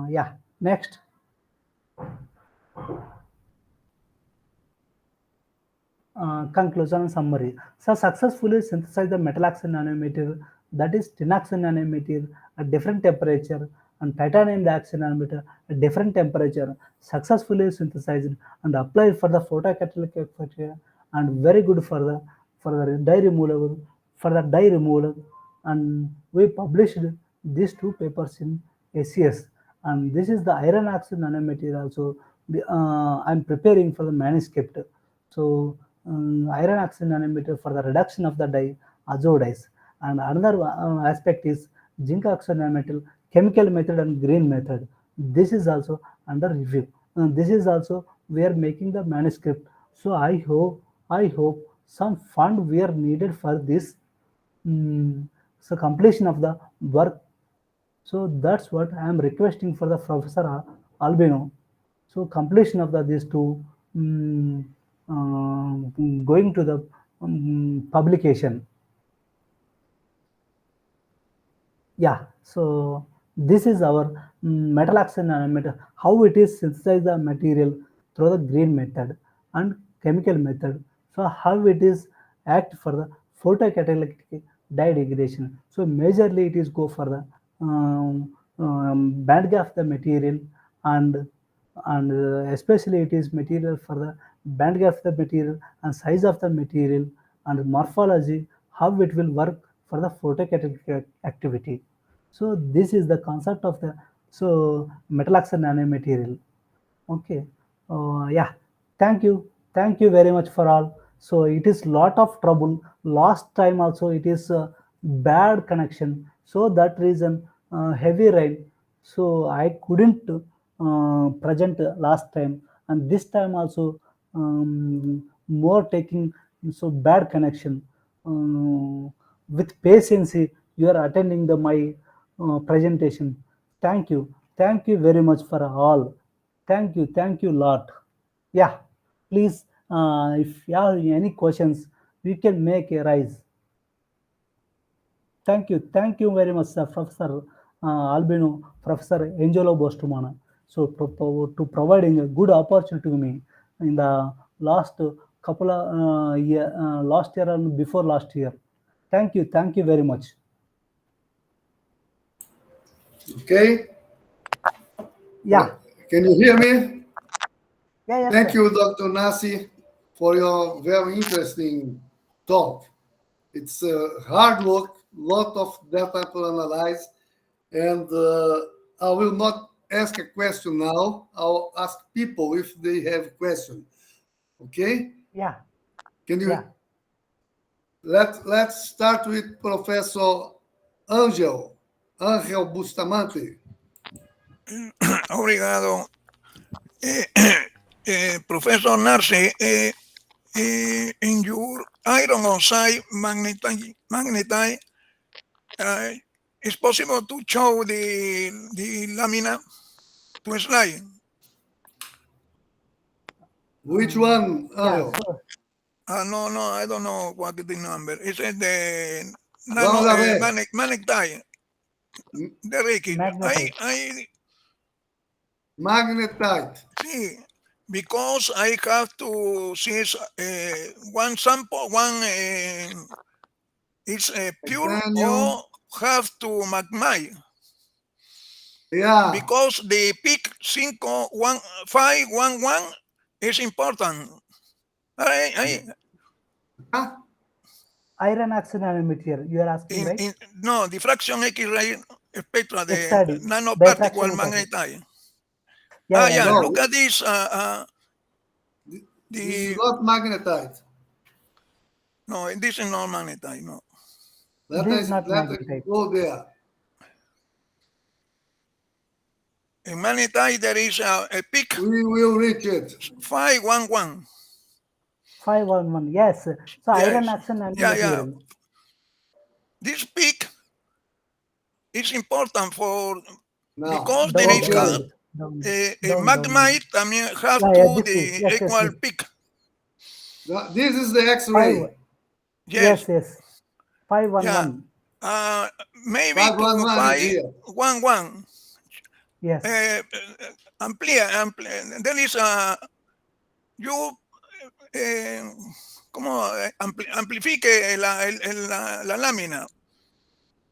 Yeah, next. Conclusion and summary. So successfully synthesize the metal oxide nanometer, that is tin oxide nanometer at different temperature, and titanium dioxide nanometer at different temperature, successfully synthesized and applied for the photocatalytic effect, and very good for the dye removal, and we published these two papers in ACS, and this is the iron oxide nanomaterial also. I'm preparing for the manuscript. So iron oxide nanometer for the reduction of the dye azo-dyes. And another aspect is zinc oxide nanometer chemical method and green method. This is also under review. This is also we are making the manuscript. So I hope some fund we are needed for this. So completion of the work. So that's what I am requesting for the Professor Albino. So completion of these two um, going to the publication. Yeah, so this is our metal oxide nanometer, how it is synthesize the material through the green method and chemical method. So how it is act for the photocatalytic dye degradation. So majorly it is go for the band gap of the material, and especially it is material for the band gap of the material and size of the material and morphology, how it will work for the photocatalytic activity. So this is the concept of the metal oxide nanomaterial. Okay. Yeah. Thank you very much for all. So it is lot of trouble. Last time also it is bad connection. So that reason heavy rain. So I couldn't present last time, and this time also more taking so bad connection. With patience, you are attending the my presentation. Thank you very much for all. Thank you, lot. Yeah, please, if you have any questions, we can make a rise. Thank you very much, sir, Professor Albino, Professor Angelo Bostumana. So to providing a good opportunity to me in the last couple of last year and before last year. Thank you very much. Okay. Yeah. Can you hear me? Yeah, yes, Thank sir. you, Dr. Narsi, for your very interesting talk. It's hard work, lot of data to analyze, and I will not ask a question now. I'll ask people if they have questions. Okay? Yeah. Can you? Yeah. Let's start with Professor Angel Bustamante. Obrigado. Professor Narsi, in your iron oxide magnetite, it's possible to show the lamina to slide. Which one, Yeah. Angel? So, No, I don't know what is the number. It's the Vamos a ver. magnetite. The Ricky. magnetite. Magnetite. See, because I have to see one sample, one is pure Titanium. or have to magmite. Yeah. Because the peak 511 is important. Huh? Iron oxide nanomaterial. You are asking, right? No, diffraction X-ray spectra de X-ray. nanoparticle Diffraction X-ray. magnetite. Yeah. No. Look at this. This is not magnetite. No, this is not magnetite. No. This is not Let us magnetite. go there. In magnetite, there is a peak. We will reach it. 511. 511. Yes. So Yes. iron oxide nanomaterial. This peak is important for because Down there is magmite también have to the equal peak. This is the X-ray. Yes. 511. Yeah. Maybe 511 is here. 511. Yes. Amplia. There is you como amplifique la lámina.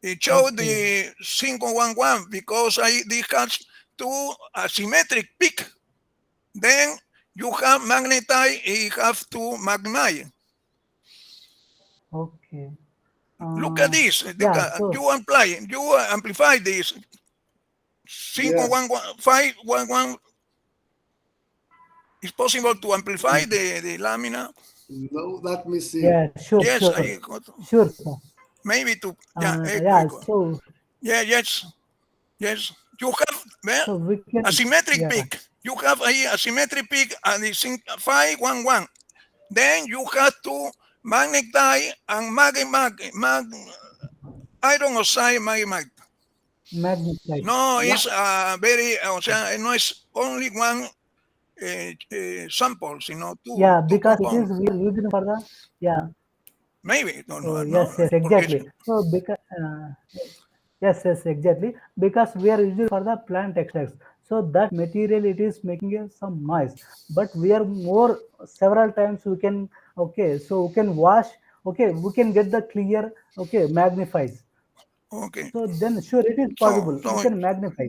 It showed the 511 because this has two asymmetric peak. Then you have magnetite, you have to magmite. Okay. Look at this. So You amplify this. 511. It's possible to amplify the lamina. No, let me see. Yeah, sure. Yes, sure, sir. Maybe to So yes. You have so we can, asymmetric peak. You have a asymmetric peak and it's 511. Then you have to magnetite and iron oxide magmite. No, it's very, o sea, no es only one sample, sino two. Yeah, two because compounds. it is we are using for the Maybe yes, exactly. So because yes, exactly, because we are using for the plant extracts. So that material it is making some noise, but we are more several times we can so we can wash we can get the clear magnifies. Okay. So then sure it is possible. We can magnify.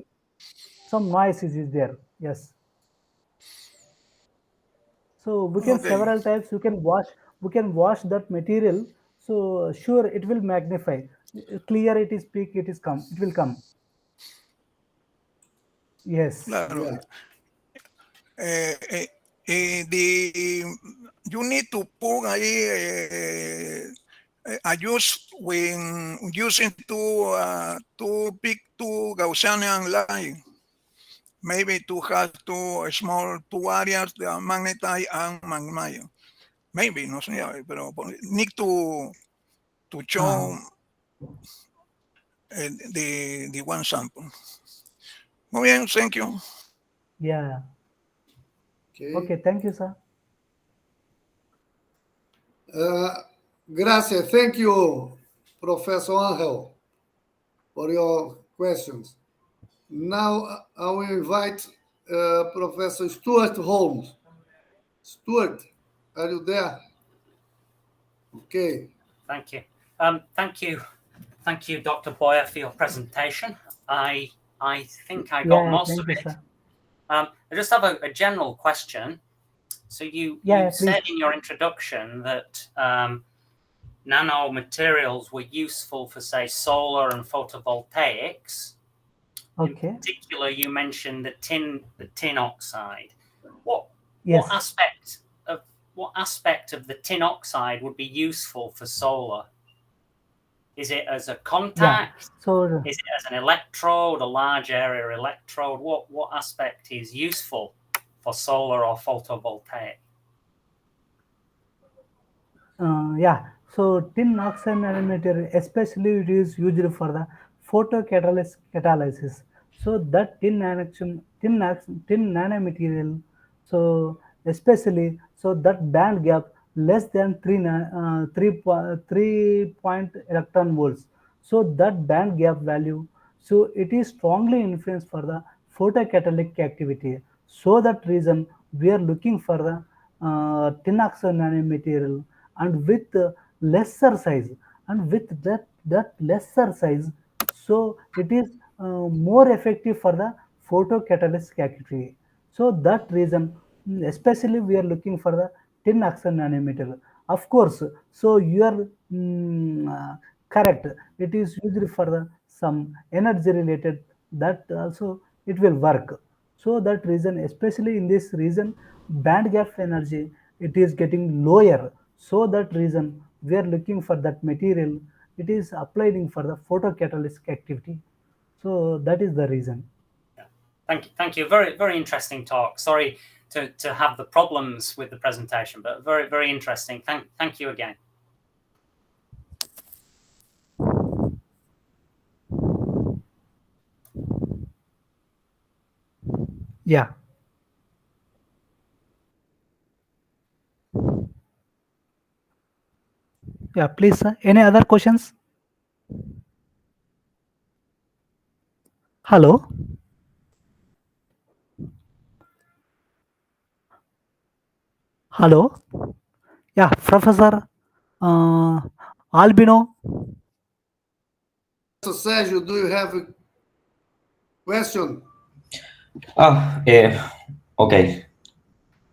Some noise is there. Yes. So we can several times we can wash that material. So sure it will magnify. Clear it is peak, it will come. Yes. Claro. You need to put ahí I use when using two big two Gaussian line, maybe to have two small two areas, the magnetite and magmayo. Maybe, no sé, pero need to show the one sample. Muy bien, thank you. Yeah. Okay, thank you, sir. Gracias. Thank you, Professor Angel, for your questions. Now I will invite Professor Stuart Holmes. Stuart, are you there? Okay. Thank you. Thank you, Dr. Boya, for your presentation. I think I got most of it. I just have a general question. So you said in your introduction that nanomaterials were useful for, say, solar and photovoltaics. Okay. In particular, you mentioned the tin oxide. What aspect of the tin oxide would be useful for solar? Is it as a contact? So is it as an electrode, a large area electrode? What aspect is useful for solar or photovoltaic? So tin oxide nanomaterial, especially it is used for the photocatalysis. So that tin nanomaterial, so especially so that band gap less than 3 point electron volts. So that band gap value, so it is strongly influenced for the photocatalytic activity. So that reason we are looking for the tin oxide nanomaterial, and with lesser size, and with that lesser size, so it is more effective for the photocatalytic activity. So that reason, especially we are looking for the tin oxide nanometer. Of course, so you are correct. It is used for the some energy related, that also it will work. So that reason, especially in this reason, band gap energy, it is getting lower. So that reason we are looking for that material. It is applying for the photocatalytic activity. So that is the reason. Thank you. Very, very interesting talk. Sorry to have the problems with the presentation, but very, very interesting. Thank you again. Yeah. Yeah, please, sir. Any other questions? Hello? Hello? Yeah, Professor Albino. So, Sergio, do you have a question? Okay.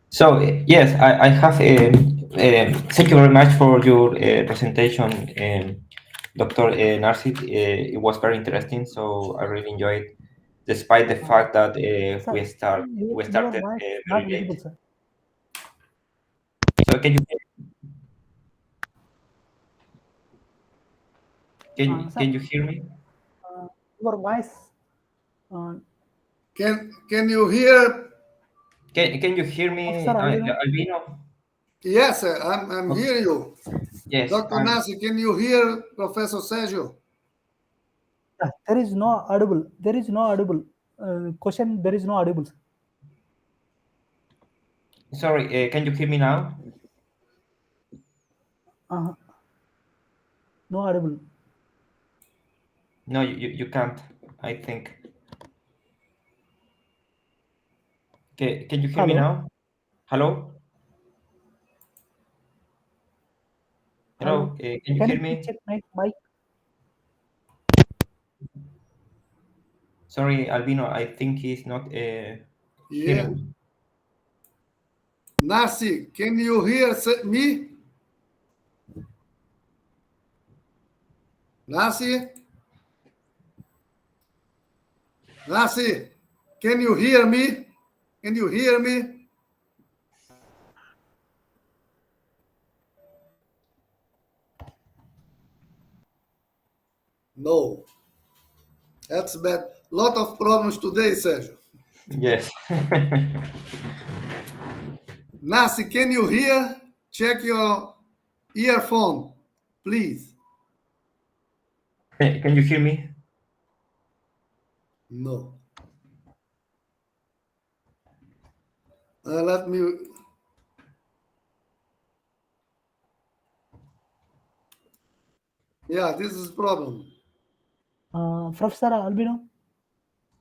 So yes, I have. Thank you very much for your presentation, Dr. Narsi. It was very interesting, so I really enjoyed, despite the fact that we started very late. Sir. So can you hear me? Your voice. Can you hear? Can you hear me, Albino? Yes, I'm hearing you. Yes. Dr. Narsi, can you hear Professor Sergio? There is no audible. There is no audible question. There is no audible. Sorry, can you hear me now? No audible. No, you can't, I think. Okay, can you hear me now? Hello? Hello, can you hear me? Check my mic? Sorry, Albino, I think he's not hearing. Narsi, can you hear me? Narsi? Narsi, can you hear me? Can you hear me? No. That's bad. Lot of problems today, Sergio. Yes. Narsi, can you hear? Check your earphone, please. Can you hear me? No. Let me. Yeah, this is problem. Professor Albino?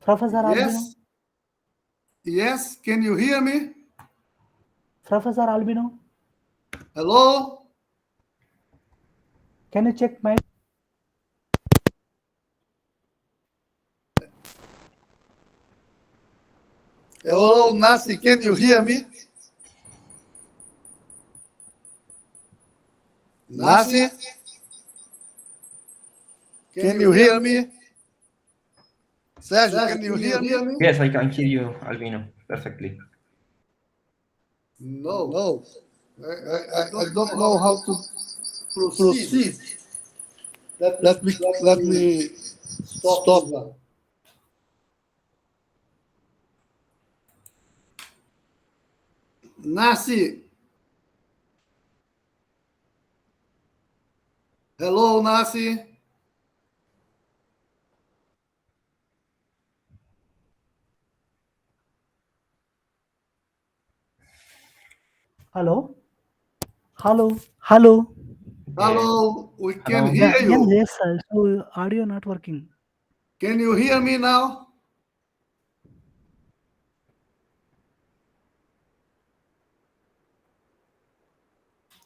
Professor Albino? Yes. Yes. Can you hear me? Professor Albino? Hello? Can you check my... Hello, Narsi, can you hear me? Narsi? Can you hear me? Sergio, can you hear me? Yes, I can hear you, Albino, perfectly. No. I don't know how to proceed. Let me stop that. Narsi. Hello, Narsi. Hello? Hello? Hello, we can Hello. hear you. Yes, sir. So audio not working. Can you hear me now?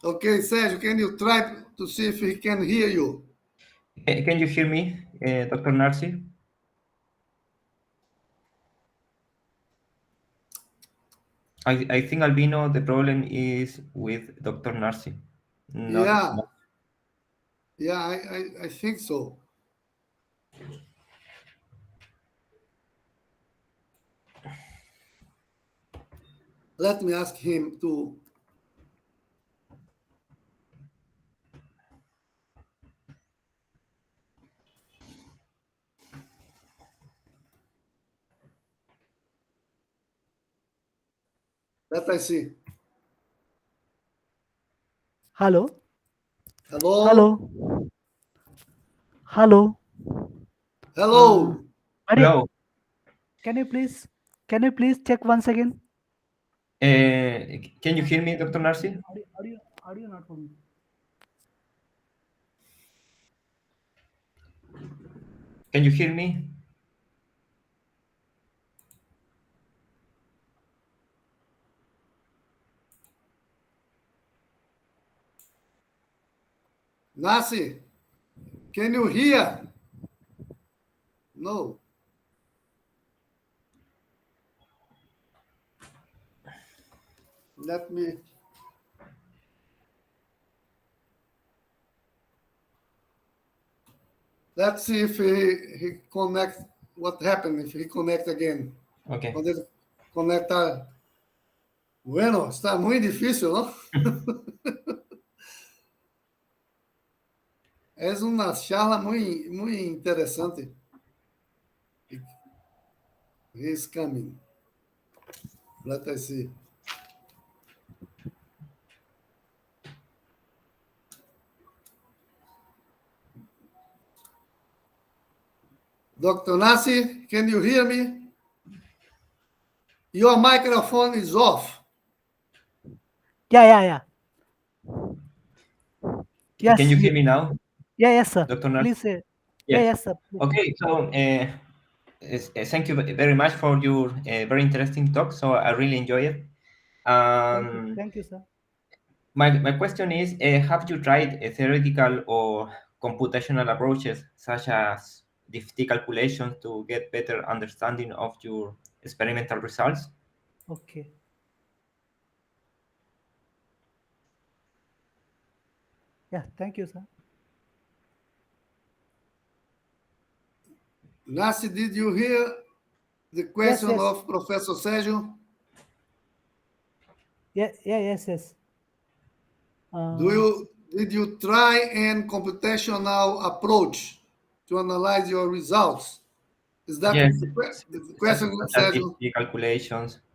Okay, Sergio, can you try to see if he can hear you? Can you hear me, Dr. Narsi? I think, Albino, the problem is with Dr. Narsi. Yeah, I think so. Let me ask him to. Let I see. Hello? Hello? Hello? Hello? Hello. Can you please check once again? Can you hear me, Dr. Narsi? Audio not working. Can you hear me? Narsi, can you hear? No. Let me. Let's see if he connect. What happened if he connect again? Okay. Quando ele conectar. Bueno, está muy difícil, ¿no? Es una charla muy interesante. He's coming. Let us see. Dr. Narsi, can you hear me? Your microphone is off. Yeah. Yes. Can you hear me now? Yes, sir. Dr. Narsi? Please say. Yeah. Yes, sir. Okay, so thank you very much for your very interesting talk. So I really enjoy it. Thank you, sir. My question is, have you tried theoretical or computational approaches such as density calculations to get better understanding of your experimental results? Okay. Yeah, thank you, sir. Narsi, did you hear the question Yes. of Professor Sergio? Yes. Did you try an computational approach to analyze your results. Is that yes, the question, Sergio?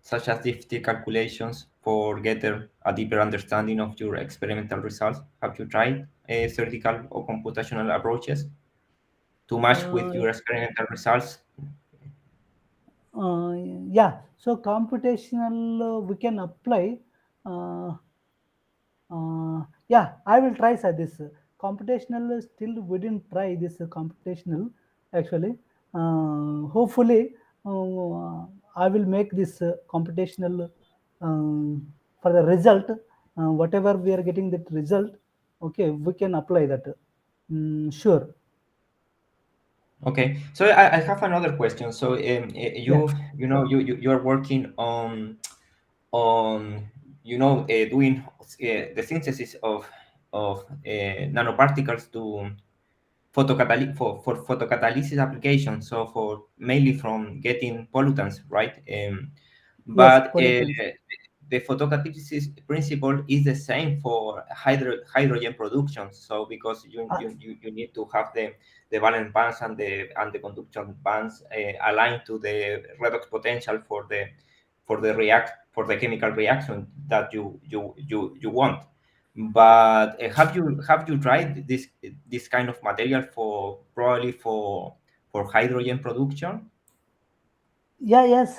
Such as density calculations for get a deeper understanding of your experimental results. Have you tried theoretical or computational approaches to match with your experimental results? Yeah, so computational we can apply. Yeah, I will try sir, this computational. Still, we didn't try this computational actually. Hopefully, I will make this computational for the result. Whatever we are getting that result, okay, we can apply that. Sure. Okay, so I have another question. So you are working on doing the synthesis of nanoparticles to for photocatalysis applications. So for mainly from getting pollutants, right? Yes, But pollutants. the photocatalysis principle is the same for hydrogen production. So because you need to have the valence bands and the conduction bands aligned to the redox potential for the chemical reaction that you want. But have you tried this kind of material probably for hydrogen production? Yeah, yes,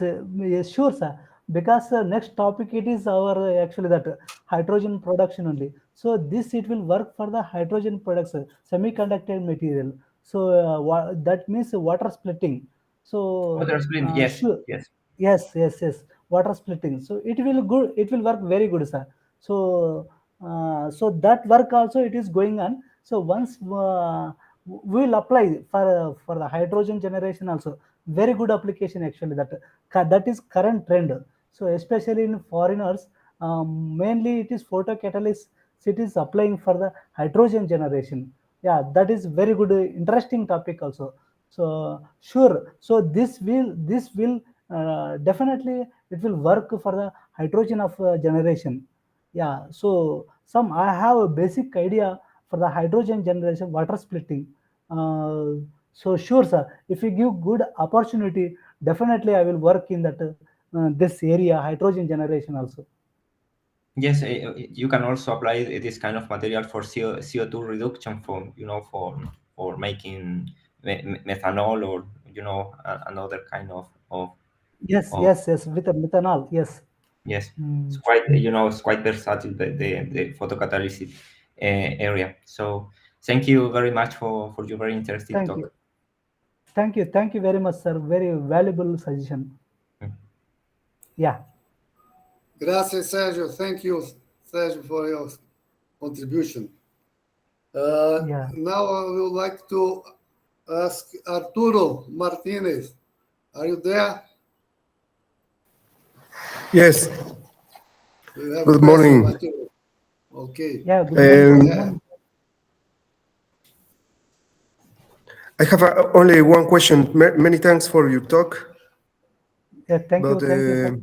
sure, sir. Because next topic it is our actually that hydrogen production only. So this it will work for the hydrogen production, semiconductor material. So that means water splitting. Oh, So there's been, yes, sure, yes. yes, water splitting. So it will good. It will work very good, sir. So so that work also it is going on. So once we will apply for the hydrogen generation also very good application actually that is current trend. So especially in foreigners, mainly it is photocatalysis. It is applying for the hydrogen generation. Yeah, that is very good interesting topic also. So sure, so this will definitely it will work for the hydrogen of generation. Yeah, so some I have a basic idea for the hydrogen generation water splitting. uh, so sure, sir. If you give good opportunity, definitely I will work in that this area, hydrogen generation also. Yes, you can also apply this kind of material for CO2 reduction for making methanol or another kind Yes, of with the methanol. Yes. yes. It's Mm, quite it's quite versatile the photocatalysis area. So thank you very much for your very interesting thank you, talk. thank you very much, sir. Very valuable suggestion. Mm. Yeah, Gracias, Sergio. Thank you, Sergio, for your contribution. yeah. Now I would like to ask Arturo Martinez. Are you there? Yes, Do you have a good question, morning. Arturo? Okay. Yeah, good morning. Good morning. I have only one question. Many thanks for your talk. Yeah, But thank you, sir.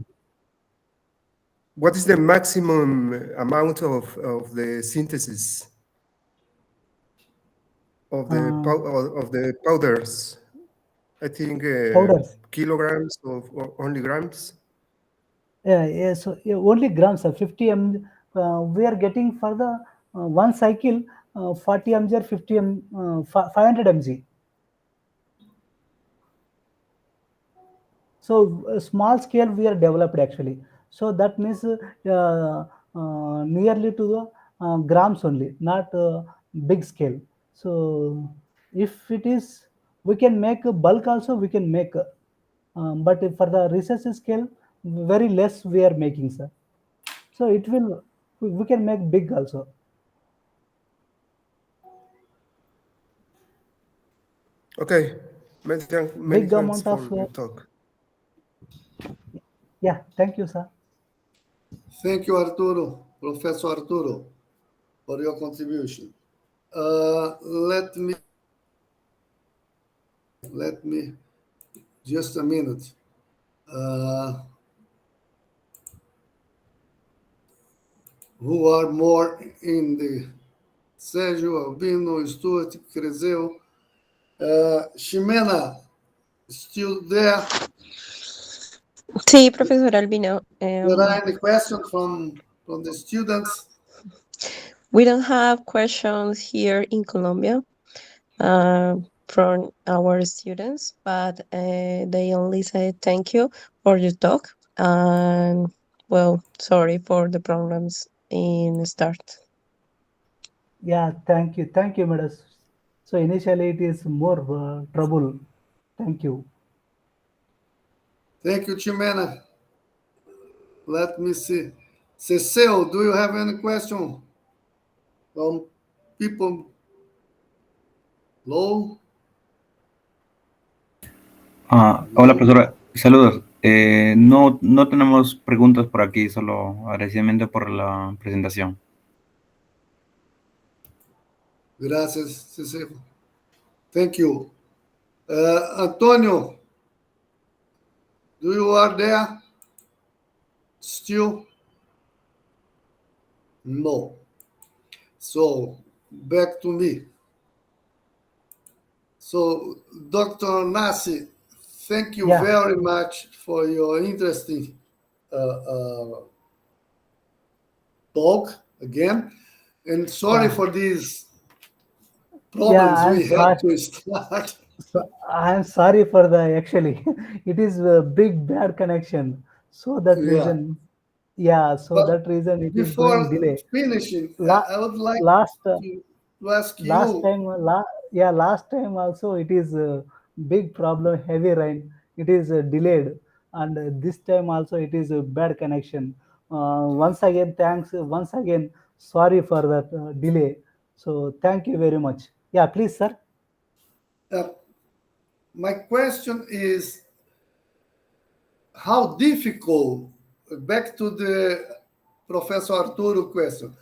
what is the maximum amount of the synthesis of the powders? I think Powders. kilograms or only grams. Yeah, so yeah, only grams, sir. 50 m. We are getting for the one cycle 40 mg or 50 500 mg. So small scale we are developed actually. So that means nearly to the grams only, not big scale. So if it is, we can make a bulk also. We can make, but for the research scale, very less we are making, sir. So it will, we can make big also. Okay, many Big thanks amount for of, your talk. yeah. Thank you, sir. Thank you, Arturo, Professor Arturo, for your contribution. Let me just a minute. Who are more in the Sérgio, Albino, Stuart, Creseu, Ximena, still there? Sí, profesor Albino. There are any questions from the students? We don't have questions here in Colombia from our students, but they only say thank you for your talk. And well, sorry for the problems in the start. Yeah, thank you, madam. So initially it is more trouble. Thank you. Thank you, Ximena. Let me see. Cecil, do you have any question from people? Low? Hola, profesora. Saludos. No tenemos preguntas por aquí, solo agradecimiento por la presentación. Gracias, Cecil. Thank you. Antonio, do you are there still? No. So, back to me. So, Dr. Narsi, thank you very much for your interesting talk again. And sorry for these problems we had to start. So I'm sorry for the actually it is a big bad connection. So that reason, so But that reason it is before going delay. finishing, I would like to ask you. Last time also it is a big problem, heavy rain. It is delayed, and this time also it is a bad connection. Once again, thanks. Once again, sorry for that delay. So thank you very much. Yeah, please, sir. My question is, how difficult, back to the Professor Arturo question,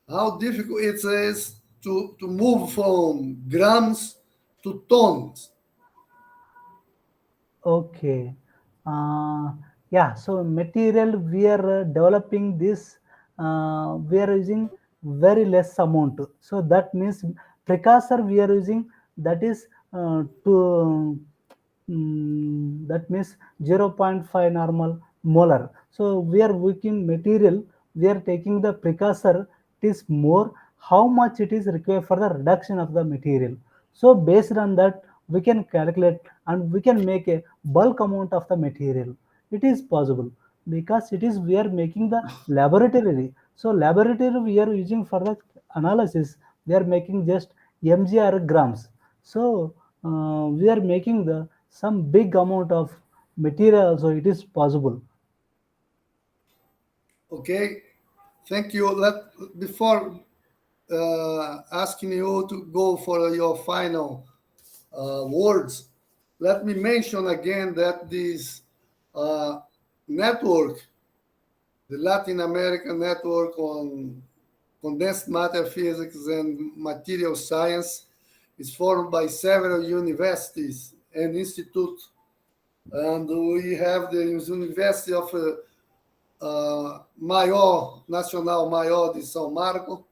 how difficult it is to move from grams to tons? Okay. So material we are developing this, we are using very less amount. So that means precursor we are using, that is that means 0.5 normal molar. So we are working material, we are taking the precursor, it is more, how much it is required for the reduction of the material. So based on that, we can calculate and we can make a bulk amount of the material. It is possible because it is we are making the laboratory. So laboratory we are using for the analysis, we are making just mg or grams. So we are making the some big amount of material, so it is possible. Okay, thank you. Before asking you to go for your final words, let me mention again that this network, the Latin American Network on Condensed Matter Physics and Material Science, is formed by several universities and institutes. And we have the University of Nacional Maior de São Marco,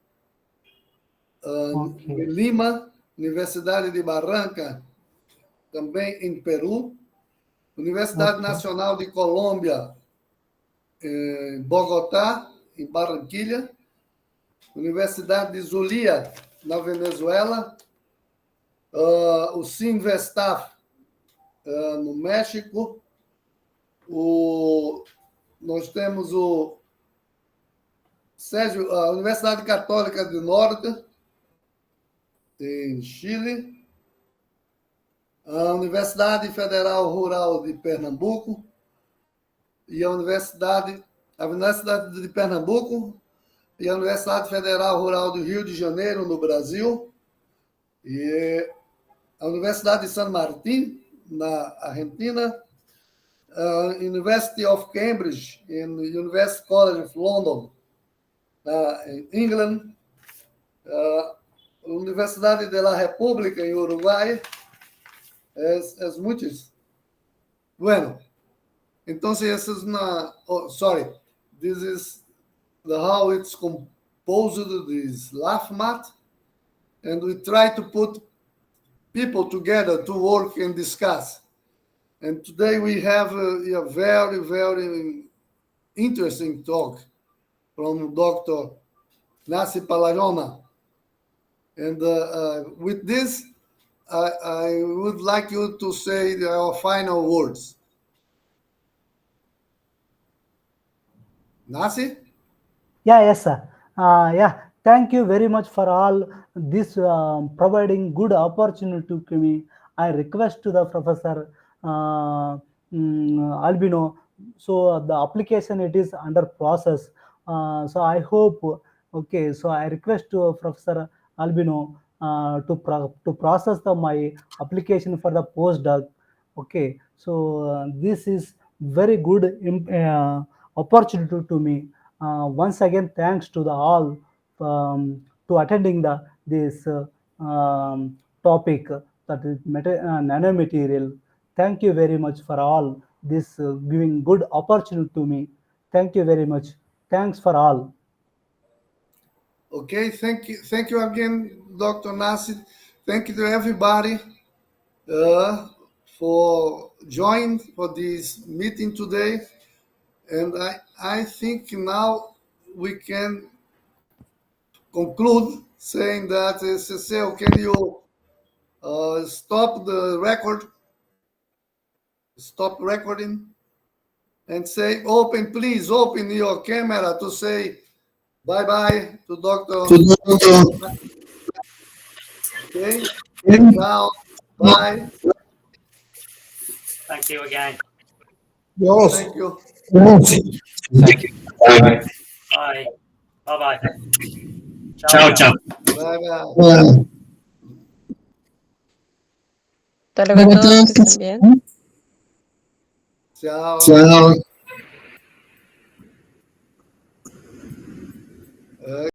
em Lima, Universidade de Barranca, também em Peru, Universidade Nacional de Colômbia, em Bogotá, em Barranquilha, Universidade de Zulia, na Venezuela, o Sinvestaf, no México, nós temos a Universidade Católica do Norte, em Chile, a Universidade Federal Rural de Pernambuco e a Universidade de Pernambuco e a Universidade Federal Rural do Rio de Janeiro, no Brasil, e a Universidade de San Martín, na Argentina, a University of Cambridge and University College of London, em England, a Universidade de la República, em Uruguai, as muitas. Bueno, entonces essa é this is how it's composed, this LAFMAT, and we try to put people together to work and discuss. And today we have a very, very interesting talk from Dr. Narsi Boya. And with this, I would like you to say our final words. Narsi? Yeah, yes, sir. Yeah, thank you very much for all this providing good opportunity to me. I request to the professor Albino. So the application it is under process. So I hope. Okay, so I request to Professor Albino to process my application for the postdoc. Okay, so this is very good opportunity to me. Once again, thanks to the all to attending this topic, that is nanomaterial. Thank you very much for all this giving good opportunity to me. Thank you very much. Thanks for all. Okay, thank you again, Dr. Narsi. Thank you to everybody for joining for this meeting today. And I think now we can conclude saying that, Cecile, can you stop the record? Stop recording and say, please open your camera to say bye-bye to Dr. Okay, now, bye. Thank you again. Yes. Thank you. Thank you. Bye. Bye. Bye-bye. Ciao, ciao. Bye-bye. Hasta luego a todos, que estén bien. Ciao. Ciao.